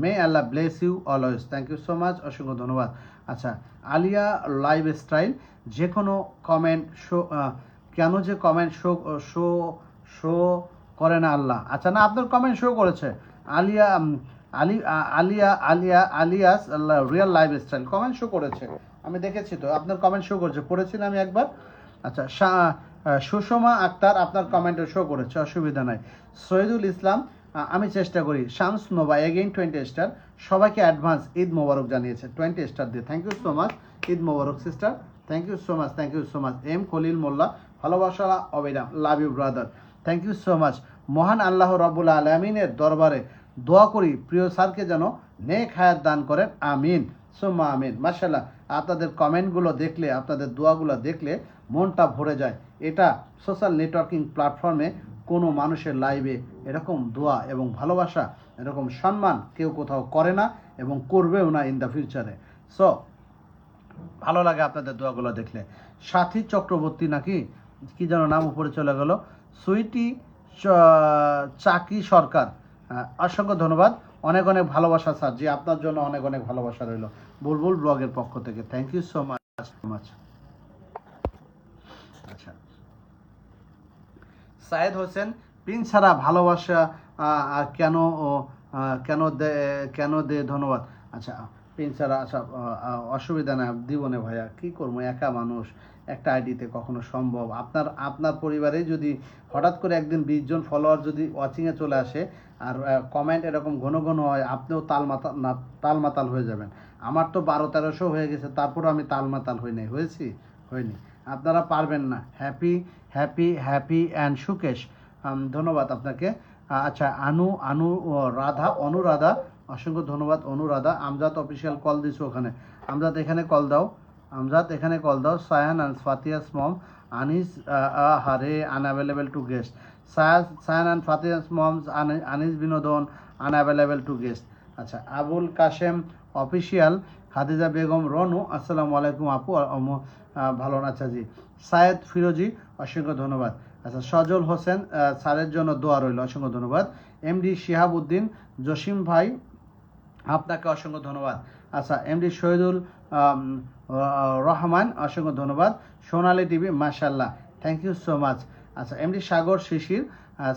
may Allah bless you always, thank you so much, অসংখ্য ধন্যবাদ। আচ্ছা, আলিয়া লাইভ স্টাইল, যে কোনো কমেন্ট শো, কেন যে কমেন্ট শো শো করে না আল্লাহ। আচ্ছা না, আপনার কমেন্ট শো করেছে Alia, Alia's real life style comment show করেছে, আমি দেখেছি তো আপনার কমেন্ট শো করেছে, পড়েছিলাম আমি একবার। আচ্ছা, সুষমা আক্তার আপনার কমেন্টে শো করেছে, অসুবিধা নাই। সৈয়দুল ইসলাম, আমি চেষ্টা করি। শামস নোভা এগেইন 20 স্টার, সবাইকে অ্যাডভান্স ঈদ মোবারক জানিয়েছে 20 স্টার দিয়ে, thank you so much, Eid Mubarak sister, thank you so much, thank you so much. M Khalil Molla, ভালোবাসা অবিরাম, love you brother, thank you so much. মহান আল্লাহ রাব্বুল আলামিনের দরবারে দোয়া করি প্রিয় স্যারকে যেন নেক হায়াত দান করেন, আমিন সুম্মা আমিন। মাশাআল্লাহ, আপনাদের কমেন্টগুলো দেখলে, আপনাদের দোয়াগুলো দেখলে মনটা ভরে যায়। এটা সোশ্যাল নেটওয়ার্কিং প্ল্যাটফর্মে কোনো মানুষের লাইভে এরকম দোয়া এবং ভালোবাসা, এরকম সম্মান কেউ কোথাও করে না এবং করবেও না ইন দ্য ফিউচারে। সো ভালো লাগে আপনাদের দোয়াগুলো দেখলে। সাথী চক্রবর্তী নাকি কি যেন নাম উপরে চলে গেল, সুইটি চাকি সরকার, অসংখ্য ধন্যবাদ, অনেক অনেক ভালোবাসা স্যার জি, আপনার জন্য অনেক অনেক ভালোবাসা রইল বুলবুল ব্লগের পক্ষ থেকে, থ্যাংক ইউ সো মাচ। আচ্ছা, সায়েদ হোসেন, পিন ছাড়া ভালোবাসা কেন কেন দে, ধন্যবাদ। আচ্ছা, পিন ছাড়া, আচ্ছা অসুবিধা না, দিব না ভাইয়া, কী করবো, একা মানুষ, একটা আইডিতে কখনো সম্ভব। আপনার পরিবারে যদি হঠাৎ করে একদিন 20 জন ফলোয়ার যদি ওয়াচিংয়ে চলে আসে আর কমেন্ট এরকম ঘন ঘন হয়, আপনিও তালমাতাল হয়ে যাবেন। আমার তো 1200-1300 হয়ে গেছে, তারপরও আমি তালমাতাল হয়নি। আপনারা পারবেন না। হ্যাপি অ্যান্ড সুকেশ, ধন্যবাদ আপনাকে। আচ্ছা, অনুরাধা, অসংখ্য ধন্যবাদ অনুরাধা। আমজাদ অফিসিয়াল কল দিছো ওখানে, আমজাদ এখানে কল দাও। সায়ান অ্যান্ড ফাতিয়াস মম, আনিস হারে unavailable to guest, Sayan and Fatias mom, Anis বিনোদন আনঅ্যাভেলেবল টু গেস্ট। আচ্ছা, আবুল কাশেম অফিসিয়াল, খাদিজা বেগম রনু, আসসালামু আলাইকুম আপু, ভালো আচ্ছা জি। সায়েদ ফিরোজি, অসংখ্য ধন্যবাদ। আচ্ছা, সজল হোসেন, স্যারের জন্য দোয়া রইল, অসংখ্য ধন্যবাদ। এমডি শিহাবউদ্দিন জসিম ভাই, আপনাকে অসংখ্য ধন্যবাদ। আচ্ছা, এমডি শহীদুল রহমান, অসংখ্য ধন্যবাদ। সোনালী টিভি, মাশাল্লাহ, থ্যাংক ইউ সো মাচ। আচ্ছা, এমডি সাগর শিশির,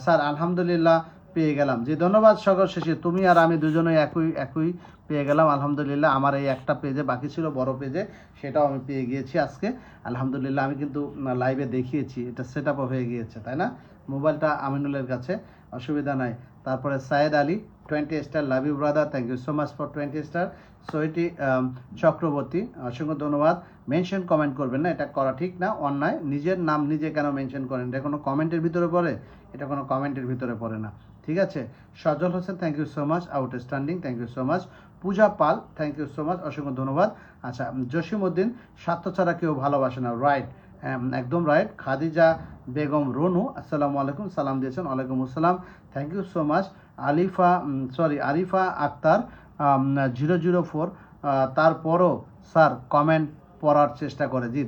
স্যার আলহামদুলিল্লাহ পেয়ে গেলাম, জি ধন্যবাদ সাগর শিশির, তুমি আর আমি দুজনেই একই পেয়ে গেলাম আলহামদুলিল্লাহ। আমার এই একটা পেজে বাকি ছিল, বড় পেজে, সেটাও আমি পেয়ে গিয়েছি আজকে আলহামদুলিল্লাহ। আমি কিন্তু লাইভে দেখিয়েছি, এটা সেট আপও হয়ে গিয়েছে, তাই না? মোবাইলটা আমিনুলের কাছে, অসুবিধা নাই। তারপরে Sayed Ali 20 star, love you brother, thank you so much for 20 star. Sweety Chakraborty, অসংখ্য ধন্যবাদ। মেনশন কমেন্ট করবেন না, এটা করা ঠিক না, অন্যায়। নিজের নাম নিজে কেন মেনশন করেন, এটা কোনো কমেন্টের ভিতরে পড়ে? এটা কোনো কমেন্টের ভিতরে পড়ে না, ঠিক আছে। Sajal Hossain, thank you so much, outstanding, thank you so much. Puja Pal, thank you so much, অসংখ্য ধন্যবাদ। আচ্ছা, জসিম উদ্দিন, স্বার্থ ছাড়া কেউ ভালোবাসে না, রাইট, একদম রাইট। খাদিজা বেগম রনু, আসসালামু আলাইকুম, সালাম দিয়েছেন, ওয়ালাইকুম আসসালাম, thank you so much. Arifa Akter 004, তারপরও স্যার কমেন্ট পড়ার চেষ্টা করে, জি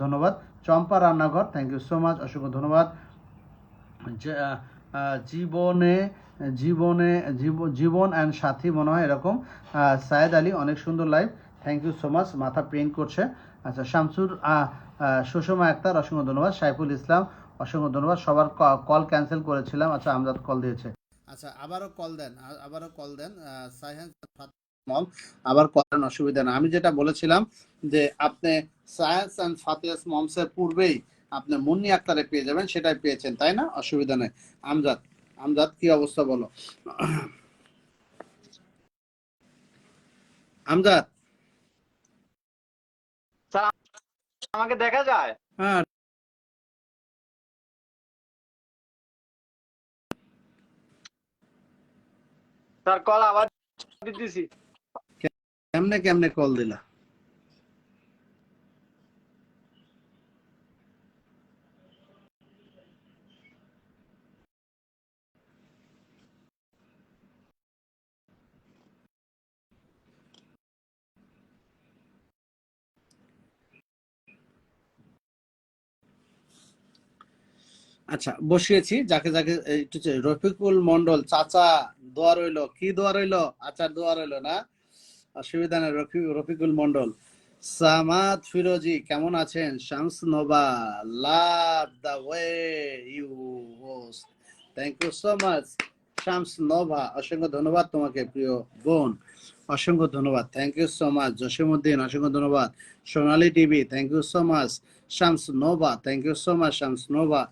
ধন্যবাদ। চম্পা রান্নাঘর, থ্যাংক ইউ সো মাচ, অসংখ্য ধন্যবাদ। জীবন অ্যান্ড সাথী মনে হয় এরকম, সায়েদ আলী, অনেক সুন্দর live, thank you so much, মাথা পেইন করছে। আচ্ছা, শামসুর সুষমা আক্তার, অসংখ্য ধন্যবাদ। সাইফুল ইসলাম, অসংখ্য ধন্যবাদ। সবার কল ক্যান্সেল করেছিলাম। আচ্ছা, আমজাদ কল দিয়েছে। আচ্ছা, আবারও কল দেন, সাইহান মম, আবার করেন, অসুবিধা না। আমি যেটা বলেছিলাম যে আপনি সায়েন্স অ্যান্ড ফাতিয়াস মমসের পূর্বেই আপনি মুন্নি আক্তারে পেয়ে যাবেন, সেটাই পেয়েছেন তাই না? অসুবিধা নেই। আমজাদ, আমজাদ কি অবস্থা বলো? আমজাদ, স্যার আমাকে দেখা যায়? হ্যাঁ স্যার কল আবার দিতেছি। কেমনে কেমনে কল দিলা? আচ্ছা বসিয়েছি যাকে যাকে, একটু রফিকুল মন্ডল চাচা, দোয়া রইলো। কি দোয়া রইলো? আচার দোয়া রইলো না? অসুবিধা নেই। রফিকুল মন্ডল, সামাদ ফিরোজি কেমন আছেন? Shams Nova, love the way you host, thank you so much. Shams Nova, অসংখ্য ধন্যবাদ তোমাকে প্রিয় বোন, অসংখ্য ধন্যবাদ, thank you so much. Jasimuddin, অসংখ্য ধন্যবাদ। Sonali TV, thank you so much. Shams Nova, thank you so much Shams Nova.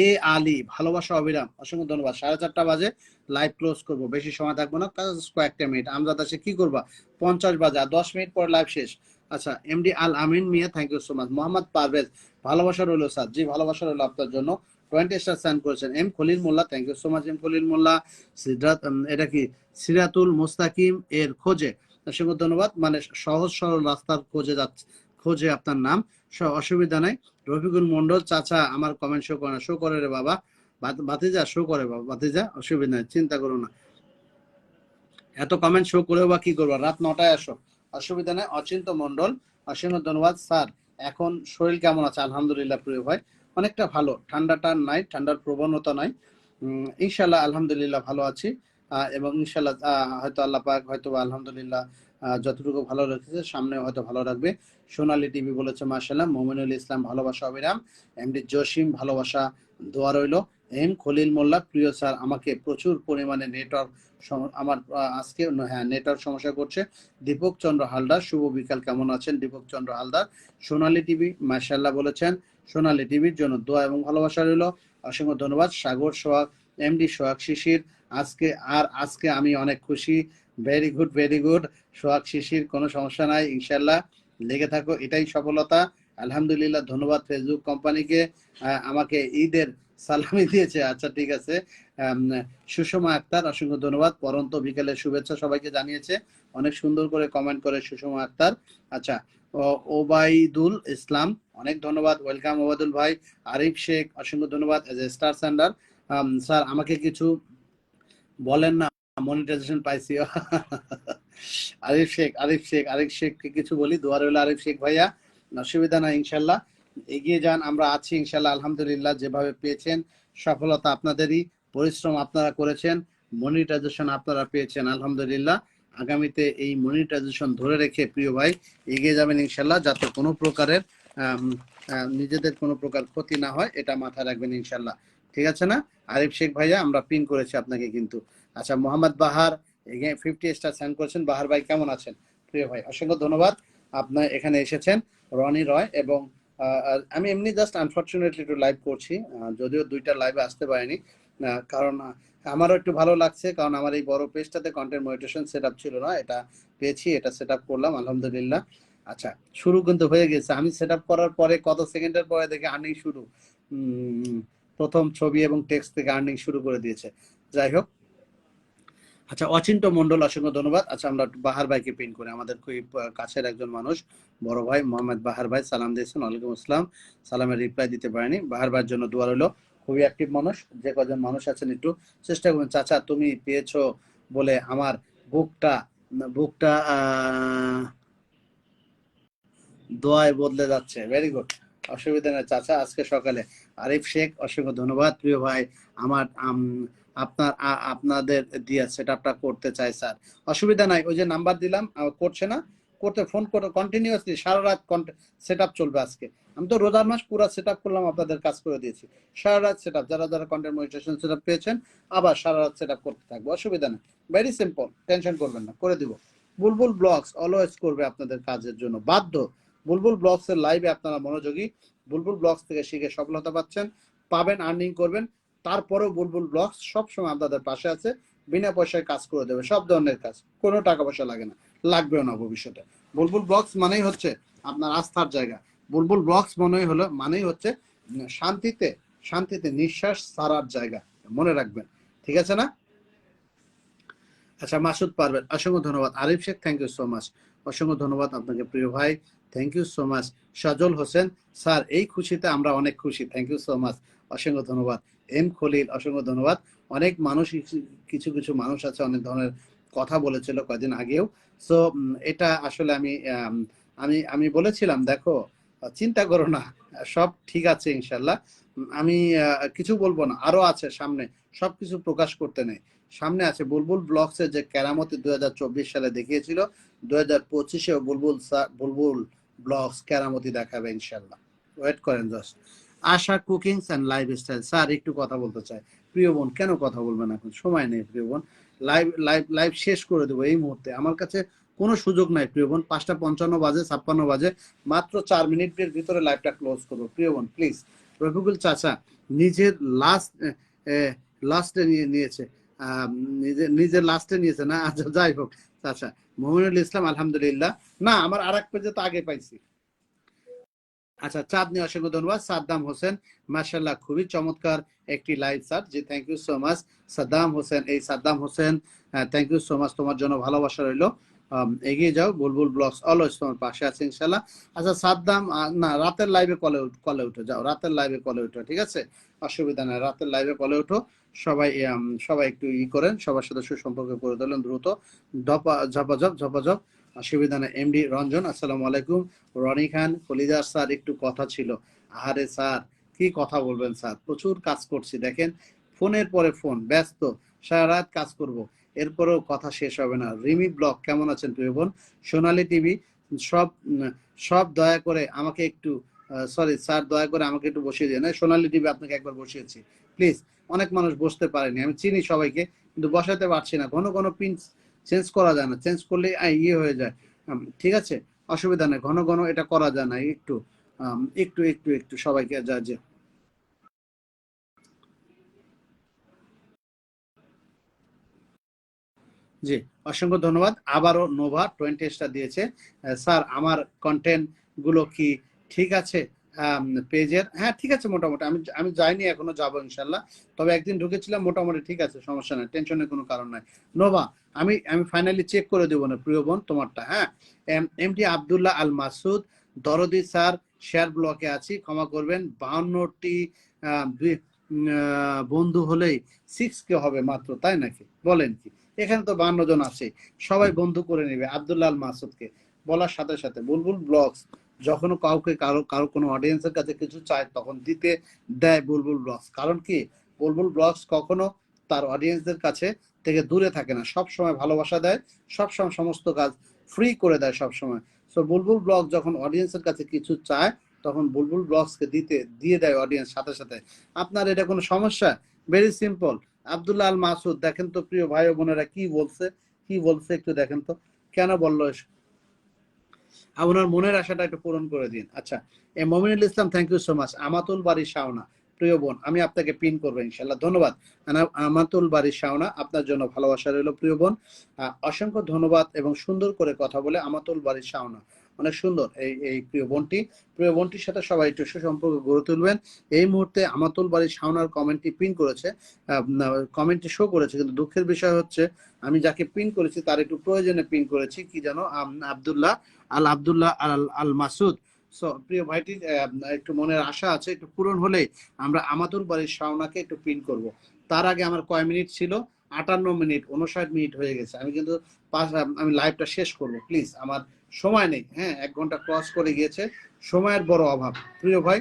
A Ali, ভালোবাসা অবিরাম, অসংখ্য ধন্যবাদ। 4:30 বাজে লাইভ ক্লোজ করব, বেশি সময় থাকবো না, কয়েকটা মিনিট। আমজাদ আছে কি করবা, 50 বাজে, আর 10 মিনিট পরে লাইভ শেষ। আচ্ছা, MD Al Amin Mia, thank you so much. Mohammad Parvez, ভালোবাসা রইলো স্যার। জি ভালোবাসা রইলো আপনার জন্য। 20 স্টার সাইন করেছেন। M Khalil Molla, thank you so much M Khalil Molla. Siddhartha, এটা কি সিরাতুল মুস্তাকিম এর খোঁজে, অসংখ্য ধন্যবাদ। মানে সহজ সরল রাস্তার খোঁজে যাচ্ছে, খোঁজে আপনার নাম, অসুবিধা নাই। রফিকুল মন্ডল চাচা আমার কমেন্ট শো করে না, শো করে রে বাবা, বাতিজা শো করে বাবা, বাতিজা অসুবিধা নেই, চিন্তা করো না। এত কমেন্ট শো করেও বা কি করবো, রাত 9টায় আসো, অসুবিধা নেই। অচিন্ত মন্ডল, অসংখ্য ধন্যবাদ। স্যার এখন শরীর কেমন আছে? আলহামদুলিল্লাহ প্রিয় ভাই, অনেকটা ভালো, ঠান্ডাটা নাই, ঠান্ডার প্রবণতা নাই। ইনশাল্লাহ আলহামদুলিল্লাহ ভালো আছি। এবং ইনশাল্লাহ হয়তো আল্লাহ পাক হয়তো আলহামদুলিল্লাহ যতটুকু ভালো রেখেছে সামনে হয়তো ভালো রাখবে। সোনালী টিভি বলেছে মাশাআল্লাহ। মোমিনুল ইসলাম, ভালোবাসা অবিরাম। এমডি জসিম, ভালোবাসা দোয়া রইল। এম খলিল মোল্লা, প্রিয় স্যার আমাকে প্রচুর পরিমাণে নেটওয়ার্ক, আমার আজকে হ্যাঁ নেটওয়ার্ক সমস্যা করছে। দীপক চন্দ্র হালদার, শুভ বিকাল, কেমন আছেন দীপক চন্দ্র হালদার? সোনালী টিভি মাশাআল্লাহ বলেছেন। সোনালী টিভির জন্য দোয়া এবং ভালোবাসা রইল, অসংখ্য ধন্যবাদ। সাগর সোহাগ, এমডি সোহাগ শিশির, আজকে আমি অনেক খুশি। ভেরি গুড, ভেরি গুড সোহাগ শিশির, কোনো সমস্যা নাই, ইনশাল্লাহ লেগে থাকো, এটাই সফলতা। আলহামদুলিল্লাহ, ধন্যবাদ ফেসবুক কোম্পানিকে, আমাকে ঈদের সালামি দিয়েছে। আচ্ছা ঠিক আছে। সুষমা আক্তার, অসংখ্য ধন্যবাদ। পরন্ত বিকেলের শুভেচ্ছা সবাইকে জানিয়েছে, অনেক সুন্দর করে কমেন্ট করে সুষমা আক্তার। আচ্ছা, ওবাইদুল ইসলাম, অনেক ধন্যবাদ, ওয়েলকাম ওবায়দুল ভাই। আরিফ শেখ, অসংখ্য ধন্যবাদ as a star sender. Sir আমাকে কিছু বলেন না, মনিটাইজেশন পাইছি। আরিফ শেখকে কিছু বলি, দোয়া রইল আরিফ শেখ ভাইয়া, অসুবিধা নাই, ইনশাল্লাহ এগিয়ে যান, আমরা আছি ইনশাল্লাহ আলহামদুলিল্লাহ। যেভাবে পেয়েছেন সফলতা আপনাদেরই, পরিশ্রম আপনারা করেছেন, মনিটাইজেশন আপনারা পেয়েছেন আলহামদুলিল্লাহ। আগামীতে এই মনিটাইজেশন ধরে রেখে প্রিয় ভাই এগিয়ে যাবেন ইনশাল্লাহ, যাতে কোনো প্রকারের নিজেদের কোনো প্রকার ক্ষতি না হয়, এটা মাথায় রাখবেন ইনশাল্লাহ। ঠিক আছে না আরিফ শেখ ভাইয়া? আমরা পিন করেছি আপনাকে কিন্তু। আচ্ছা, মোহাম্মদ বাহার 50 স্টার সেন্ড করেছেন। বাহার ভাই কেমন আছেন প্রিয় ভাই? অসংখ্য ধন্যবাদ, আপনার এখানে এসেছেন। রনি রয়, এবং আমি এমনি জাস্ট আনফরচুনেটলি একটু লাইভ করছি, যদিও 2টা লাইভে আসতে পারিনি, কারণ আমারও একটু ভালো লাগছে, কারণ আমার এই বড় পেজটাতে কন্টেন্ট মনিটেশন সেট আপ ছিল না, এটা পেয়েছি, এটা সেট আপ করলাম আলহামদুলিল্লাহ। আচ্ছা, শুরু কিন্তু হয়ে গেছে। আমি সেট আপ করার পরে কত সেকেন্ডের পরে দেখে আর্নিং শুরু, প্রথম ছবি এবং টেক্সট থেকে আর্নিং শুরু করে দিয়েছে। যাই হোক, আচ্ছা অচিন্ত মন্ডল, অসংখ্য ধন্যবাদ। আচ্ছা, আমরা বাহার ভাইকে পিন করি, আমাদের খুবই কাছের একজন মানুষ, বড় ভাই মোহাম্মদ বাহার ভাই সালাম দিয়েছেন, ওয়ালাইকুম আসসালাম। সালামের রিপ্লাই দিতে পারেনি, বাহার ভাইয়ের জন্য দোয়া রইল। খুবই অ্যাক্টিভ মানুষ, যে কজন মানুষ আছেন একটু চেষ্টা করবেন। চাচা তুমি পেয়েছো বলে আমার বুকটা বুকটা দোয়ায় বদলে যাচ্ছে। ভেরি গুড, অসুবিধা নেই চাচা। আজকে সকালে আরিফ শেখ, অসংখ্য ধন্যবাদ প্রিয় ভাই। আমার আপনাদের দিয়ে সেট আপটা করতে চাই স্যার, অসুবিধা নাই, ওই যে নাম্বার দিলাম, করছে না, করতে ফোন করে কন্টিনিউয়াসলি সারা রাত সেট আপ চলবে আজকে। আমি তো রোজার মাস পুরো সেট আপ করলাম, আপনাদের কাজ করে দিয়েছি, সারা রাত সেট আপ, যারা যারা কন্টেন্ট মনিটাইজেশন সেট আপ পেয়েছেন আবার সারা রাত সেট আপ করতে থাকবো, অসুবিধা নেই, ভেরি সিম্পল, টেনশন করবেন না, করে দিব। বুলবুল ব্লগস অলওয়েজ করবে আপনাদের কাজের জন্য বাধ্য। বুলবুল ব্লগস এর লাইভে আপনারা মনোযোগী, বুলবুল ব্লগস থেকে শিখে সফলতা পাচ্ছেন, পাবেন, আর্নিং করবেন। তারপরেও বুলবুল ব্লগস সবসময় আপনাদের পাশে আছে, বিনা পয়সায় কাজ করে দেবে, সব ধরনের কাজ, কোনো টাকা পয়সা লাগে না, লাগবেও না ভবিষ্যতে। বুলবুল ব্লগস মানেই হচ্ছে আপনার আস্থার জায়গা। বুলবুল ব্লগস মানেই হচ্ছে শান্তিতে শান্তিতে নিঃশ্বাস ছাড়ার জায়গা, মনে রাখবেন, ঠিক আছে না? আচ্ছা, মাসুদ পারবেন, অসংখ্য ধন্যবাদ। Arif Sheikh, thank you so much, অসংখ্য ধন্যবাদ আপনাকে প্রিয় ভাই, thank you so much. Sajal Hossain, sir এই খুশিতে আমরা অনেক খুশি, থ্যাংক ইউ সো মাচ, অসংখ্য ধন্যবাদ। এম খলিল, অসংখ্য ধন্যবাদ। অনেক মানুষ, কিছু কিছু মানুষ আছে অনেক ধরনের কথা বলেছিল কয়েকদিন আগেও। সো এটা আসলে আমি বলেছিলাম, দেখো চিন্তা করো না, সব ঠিক আছে ইনশাল্লাহ। আমি কিছু বলবো না, আরো আছে সামনে, সবকিছু প্রকাশ করতে নেই। সামনে আছে বুলবুল ব্লগসের যে কেরামতি 2024 সালে দেখিয়েছিল, 2025-এও বুলবুল ব্লগস কেরামতি দেখাবে ইনশাল্লাহ, ওয়েট করেন just. Asha cookings and lifestyle, sir একটু কথা বলতে চাই। প্রিয় বোন, কেন কথা বলবেন এখন? সময় নেই প্রিয় বোন, লাইভ শেষ করে দেবো এই মুহূর্তে, আমার কাছে কোনো সুযোগ নাই প্রিয় বোন। 5:55 বাজে, 56 বাজে, মাত্র 4 মিনিটের ভিতরে লাইভটা ক্লোজ করবো। প্রিয় বোন প্লিজ, রফিকুল চাচা নিজের লাস্টে নিয়েছে, নিজের লাস্টে নিয়েছে না, আচ্ছা যাই হোক। আচ্ছা, মোমিনুল ইসলাম, আলহামদুলিল্লাহ, না আমার আর এক পেজে তো আগে পাইছি। আচ্ছা, চাঁদনি, অসংখ্য ধন্যবাদ। সাদ্দাম হোসেন, মাশাআল্লাহ, খুবই চমৎকার একটি লাইভ স্যার, জি thank you so much. Saddam Hossain, এই Saddam Hossain, thank you so much, তোমার জন্য ভালোবাসা রইলো। এগিয়ে যাও, বুলবুল ব্লগস অলওয়েজ তোমার পাশে আছে ইনশাল্লাহ। আচ্ছা সাদ্দাম, না রাতের লাইভে কলে উঠো, যাও রাতের লাইভে কলে উঠো, ঠিক আছে, অসুবিধা নেই, রাতের লাইভে কলে উঠো। সবাই একটু করেন, সবার সাথে সুসম্পর্ক করে দিলেন দ্রুত, ঝপাঝপ, অসুবিধা নেই। এমডি রঞ্জন, আসসালামু আলাইকুম। রনি খান, কলিজার স্যার একটু কথা ছিল। আরে স্যার কি কথা বলবেন স্যার, প্রচুর কাজ করছি, দেখেন ফোনের পরে ফোন, ব্যস্ত, সারা রাত কাজ করব, এরপরেও কথা শেষ হবে না। রিমি ব্লগ, কেমন আছেন প্রিয় বোন? সোনালী টিভি, সব দয়া করে আমাকে একটু, সরি স্যার, দয়া করে আমাকে একটু বসিয়ে দিয়ে, না সোনালী টিভি আপনাকে একবার বসিয়েছি প্লিজ। অনেক মানুষ বসতে পারেনি, আমি চিনি সবাইকে, কিন্তু বসাতে পারছি না, ঘন পিন চেঞ্জ করা যায় না, চেঞ্জ করলে হয়ে যায়। ঠিক আছে, অসুবিধা নেই, ঘন এটা করা যায় না, একটু সবাইকে যা যে। জি, অসংখ্য ধন্যবাদ। আবারও নোভা 20 দিয়েছে। স্যার আমার কন্টেন্ট গুলো কি ঠিক আছে পেজের? হ্যাঁ ঠিক আছে মোটামুটি, আমি যাইনি এখনো, যাবো ইনশাল্লাহ, তবে একদিন ঢুকেছিলাম, মোটামুটি ঠিক আছে, সমস্যা নাই, টেনশনের কোনো কারণ নাই। নোভা, আমি ফাইনালি চেক করে দেবো না প্রিয় বোন তোমারটা। হ্যাঁ, এমটি আব্দুল্লাহ আল মাসুদ, দরদি স্যার, শেয়ার ব্লকে আছি, ক্ষমা করবেন, 52টি বন্ধু হলেই 6K হবে মাত্র, তাই নাকি? বলেন কি, এখানে তো 52 জন আছে, সবাই বন্ধু করে নেবে আব্দুল্লাহ আল মাসুদকে। বলার সাথে সাথে বুলবুল ব্লগস যখন কাউকে কারো কোনো অডিয়েন্সের কাছে কিছু চায়, তখন দিতে দেয় বুলবুল ব্লগস। কারণ কি, বুলবুল ব্লগস কখনো তার অডিয়েন্সদের কাছে থেকে দূরে থাকে না, সব সময় ভালোবাসা দেয়, সব সময় সমস্ত কাজ ফ্রি করে দেয় সব সময়। সো বুলবুল ব্লগ যখন অডিয়েন্সের কাছে কিছু চায়, তখন বুলবুল ব্লগসকে দিয়ে দেয় অডিয়েন্স সাথে সাথে। আপনার এটা কোনো সমস্যা? Very simple. আব্দুল্লাহ আল মাসুদ, দেখেন তো প্রিয় ভাই ও বোনেরা কি বলছে একটু দেখেন তো, কেন বললো আপনার মনের আশাটা একটু পূরণ করে দিন। আচ্ছা, Mominul Islam, thank you so much. Amatul Bari Shaona, প্রিয় বোন, আমি আপনাকে পিন করবো ইনশাল্লাহ, ধন্যবাদ। আমাতুল বাড়ি শাওনা, আপনার জন্য ভালোবাসা রইল প্রিয় বোন, অসংখ্য ধন্যবাদ। এবং সুন্দর করে কথা বলে আমাতুল বাড়ি শাওনা, অনেক সুন্দর এই প্রিয় বোনটির সাথে সবাই একটু সুসম্পর্ক গড়ে তুলবেন। এই মুহূর্তে আমাতুল বাড়ি শাওনার কমেন্টটি পিন করেছে, কমেন্টটি শো করেছে, কিন্তু দুঃখের বিষয় হচ্ছে আমি যাকে পিন করেছি তার একটু প্রয়োজনে পিন করেছি, কি জানো, আব্দুল্লাহ আল মাসুদ। সো প্রিয় ভাইটির একটু মনের আশা আছে, একটু পূরণ হলেই আমরা আমাতুল বাড়ির শাওনাকে একটু পিন করব। তার আগে আমার কয় মিনিট ছিল? 58 মিনিট, 59 মিনিট হয়ে গেছে। আমি কিন্তু আমি লাইভটা শেষ করব, প্লিজ, আমার সময় নেই। হ্যাঁ, 1 ঘন্টা ক্রস করে গিয়েছে, সময়ের বড় অভাব। প্রিয় ভাই,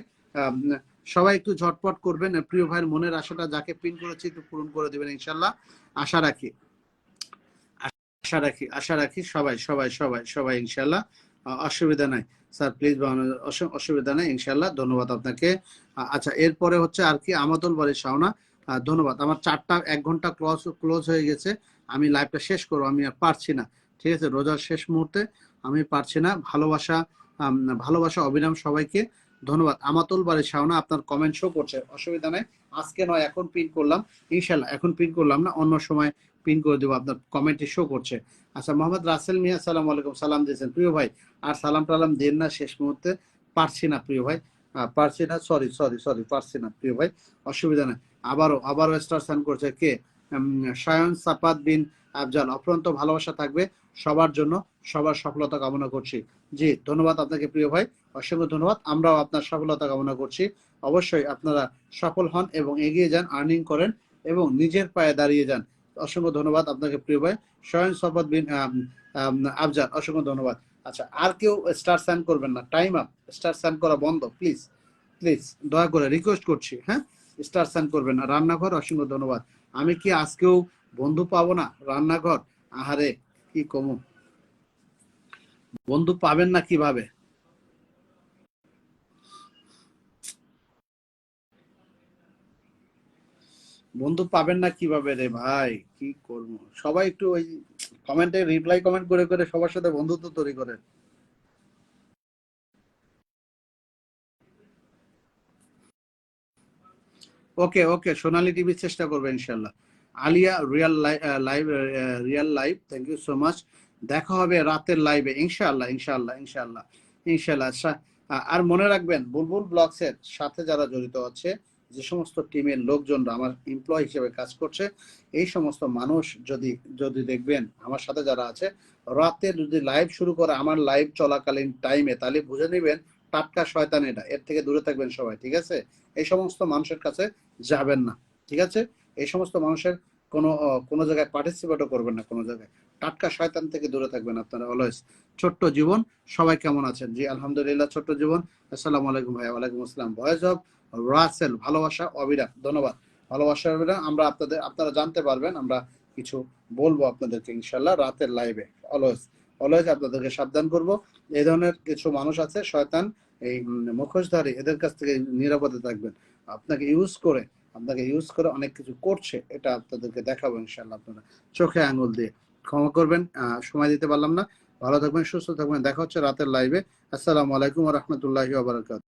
সবাই একটু ঝটপট করবেন, প্রিয় ভাইয়ের মনের আশাটা যাকে পিন করেছি একটু পূরণ করে দেবেন ইনশাল্লাহ, আশা রাখি সবাই ইনশাল্লাহ, অসুবিধা নাই স্যার, প্লিজ, অসুবিধা নাই ইনশাল্লাহ, ধন্যবাদ আপনাকে। আচ্ছা, এরপরে হচ্ছে আর কি আমাতুল বাড়ির শাওনা, ধন্যবাদ। আমার 1 ঘন্টা ক্লোজ হয়ে গেছে, আমি লাইভটা শেষ করবো, আমি আর পারছি না। ঠিক আছে, রোজার শেষ মুহূর্তে আমি পারছি না। ভালোবাসা ভালোবাসা অবিরাম সবাইকে, ধন্যবাদ। আমাতুল বাড়ি শাওনা, আপনার কমেন্ট শো করছে, অসুবিধা নেই। আজকে নয়, এখন পিন করলাম, ইনশাল্লাহ এখন পিন করলাম না, অন্য সময় পিন করে দেবো, আপনার কমেন্টে শো করছে। আচ্ছা, মোহাম্মদ রাসেল মিয়া, সালাম আলাইকুম, সালাম দিয়েছেন প্রিয় ভাই। আর সালাম টালাম দেন না শেষ মুহূর্তে, পারছি না প্রিয় ভাই, পারছি না, সরি সরি সরি, পারছি না প্রিয় ভাই, অসুবিধা নেই। আবারও স্টার সাইন করছে কে? সায়ন সাপাত বিন আফজাল, অফুরন্ত ভালোবাসা থাকবে সবার জন্য, সবার সফলতা কামনা করছি। জি ধন্যবাদ আপনাকে প্রিয় ভাই, অসংখ্য ধন্যবাদ। আমরাও আপনার সফলতা কামনা করছি। অবশ্যই আপনারা সফল হন এবং এগিয়ে যান, আর্নিং করেন এবং নিজের পায়ে দাঁড়িয়ে যান। অসংখ্য ধন্যবাদ আপনাকে প্রিয় ভাই। সায়ন সাপাত বিন আফজাল, অসংখ্য ধন্যবাদ। আচ্ছা, আর কেউ স্টার সাইন করবেন না, টাইম আপ, স্টার সাইন করা বন্ধ, প্লিজ প্লিজ, দয়া করে রিকোয়েস্ট করছি, হ্যাঁ স্টার সাইন করবেন না। রান্নাঘর, অসংখ্য ধন্যবাদ। আমি কি আজকেও বন্ধু পাবো না? রান্নাঘর, আহারে কি কমু, বন্ধু পাবেন না কিভাবে? বন্ধু পাবেন না কিভাবে রে ভাই, কি করবো? সবাই একটু ওই কমেন্টে রিপ্লাই কমেন্ট করে করে সবার সাথে বন্ধুত্ব তৈরি করে। ওকে ওকে, সোনালী টিভির চেষ্টা করবে ইনশাল্লাহ। Alia, real live, thank you so much. দেখা হবে রাতের লাইভে ইনশাআল্লাহ ইনশাআল্লাহ ইনশাআল্লাহ ইনশাআল্লাহ। আর মনে রাখবেন, বুলবুল ব্লগসের সাথে যারা জড়িত আছে, যে সমস্ত টিমের লোকজনরা আমার এমপ্লয় হিসেবে কাজ করছে, এই সমস্ত মানুষ যদি যদি দেখবেন আমার সাথে যারা আছে, রাতে যদি লাইভ শুরু করে আমার লাইভ চলাকালীন টাইমে, তাহলে বুঝে নেবেন টাটকা শয়তান এটা, এর থেকে দূরে থাকবেন সবাই, ঠিক আছে? এই সমস্ত মানুষের কাছে যাবেন না, ঠিক আছে? এই সমস্ত মানুষের কোনো জায়গায় পার্টিসিপেটও করবেন না, কোনো জায়গায়। টাটকা শয়তান থেকে দূরে থাকবেন আপনারা অলওয়েজ। ছোট্ট জীবন, সবাই কেমন আছেন? জি আলহামদুলিল্লাহ। ছোট্ট জীবন, আসসালামু আলাইকুম ভাই। ওয়ালাইকুম আসসালাম। ভয়েস অফ রাসেল, ভালোবাসা অবিরাম, ধন্যবাদ। ভালোবাসা অবিরাম, আপনারা জানতে পারবেন, আমরা কিছু বলবো আপনাদেরকে ইনশাল্লাহ রাতের লাইভে। অলওয়েজ অলওয়েজ আপনাদেরকে সাবধান করব। এই ধরনের কিছু মানুষ আছে শয়তান, এই মুখোশধারী, এদের কাছ থেকে নিরাপদে থাকবেন। আপনাকে ইউজ করে অনেক কিছু করছে, এটা আপনাদেরকে দেখাবো ইনশাল্লাহ। আপনারা চোখে আঙুল দিয়ে ক্ষমা করবেন, সময় দিতে পারলাম না। ভালো থাকবেন, সুস্থ থাকবেন, দেখা হচ্ছে রাতের লাইভে। আসসালামু আলাইকুম ওয়া রাহমাতুল্লাহি ওয়া বারাকাতুহু।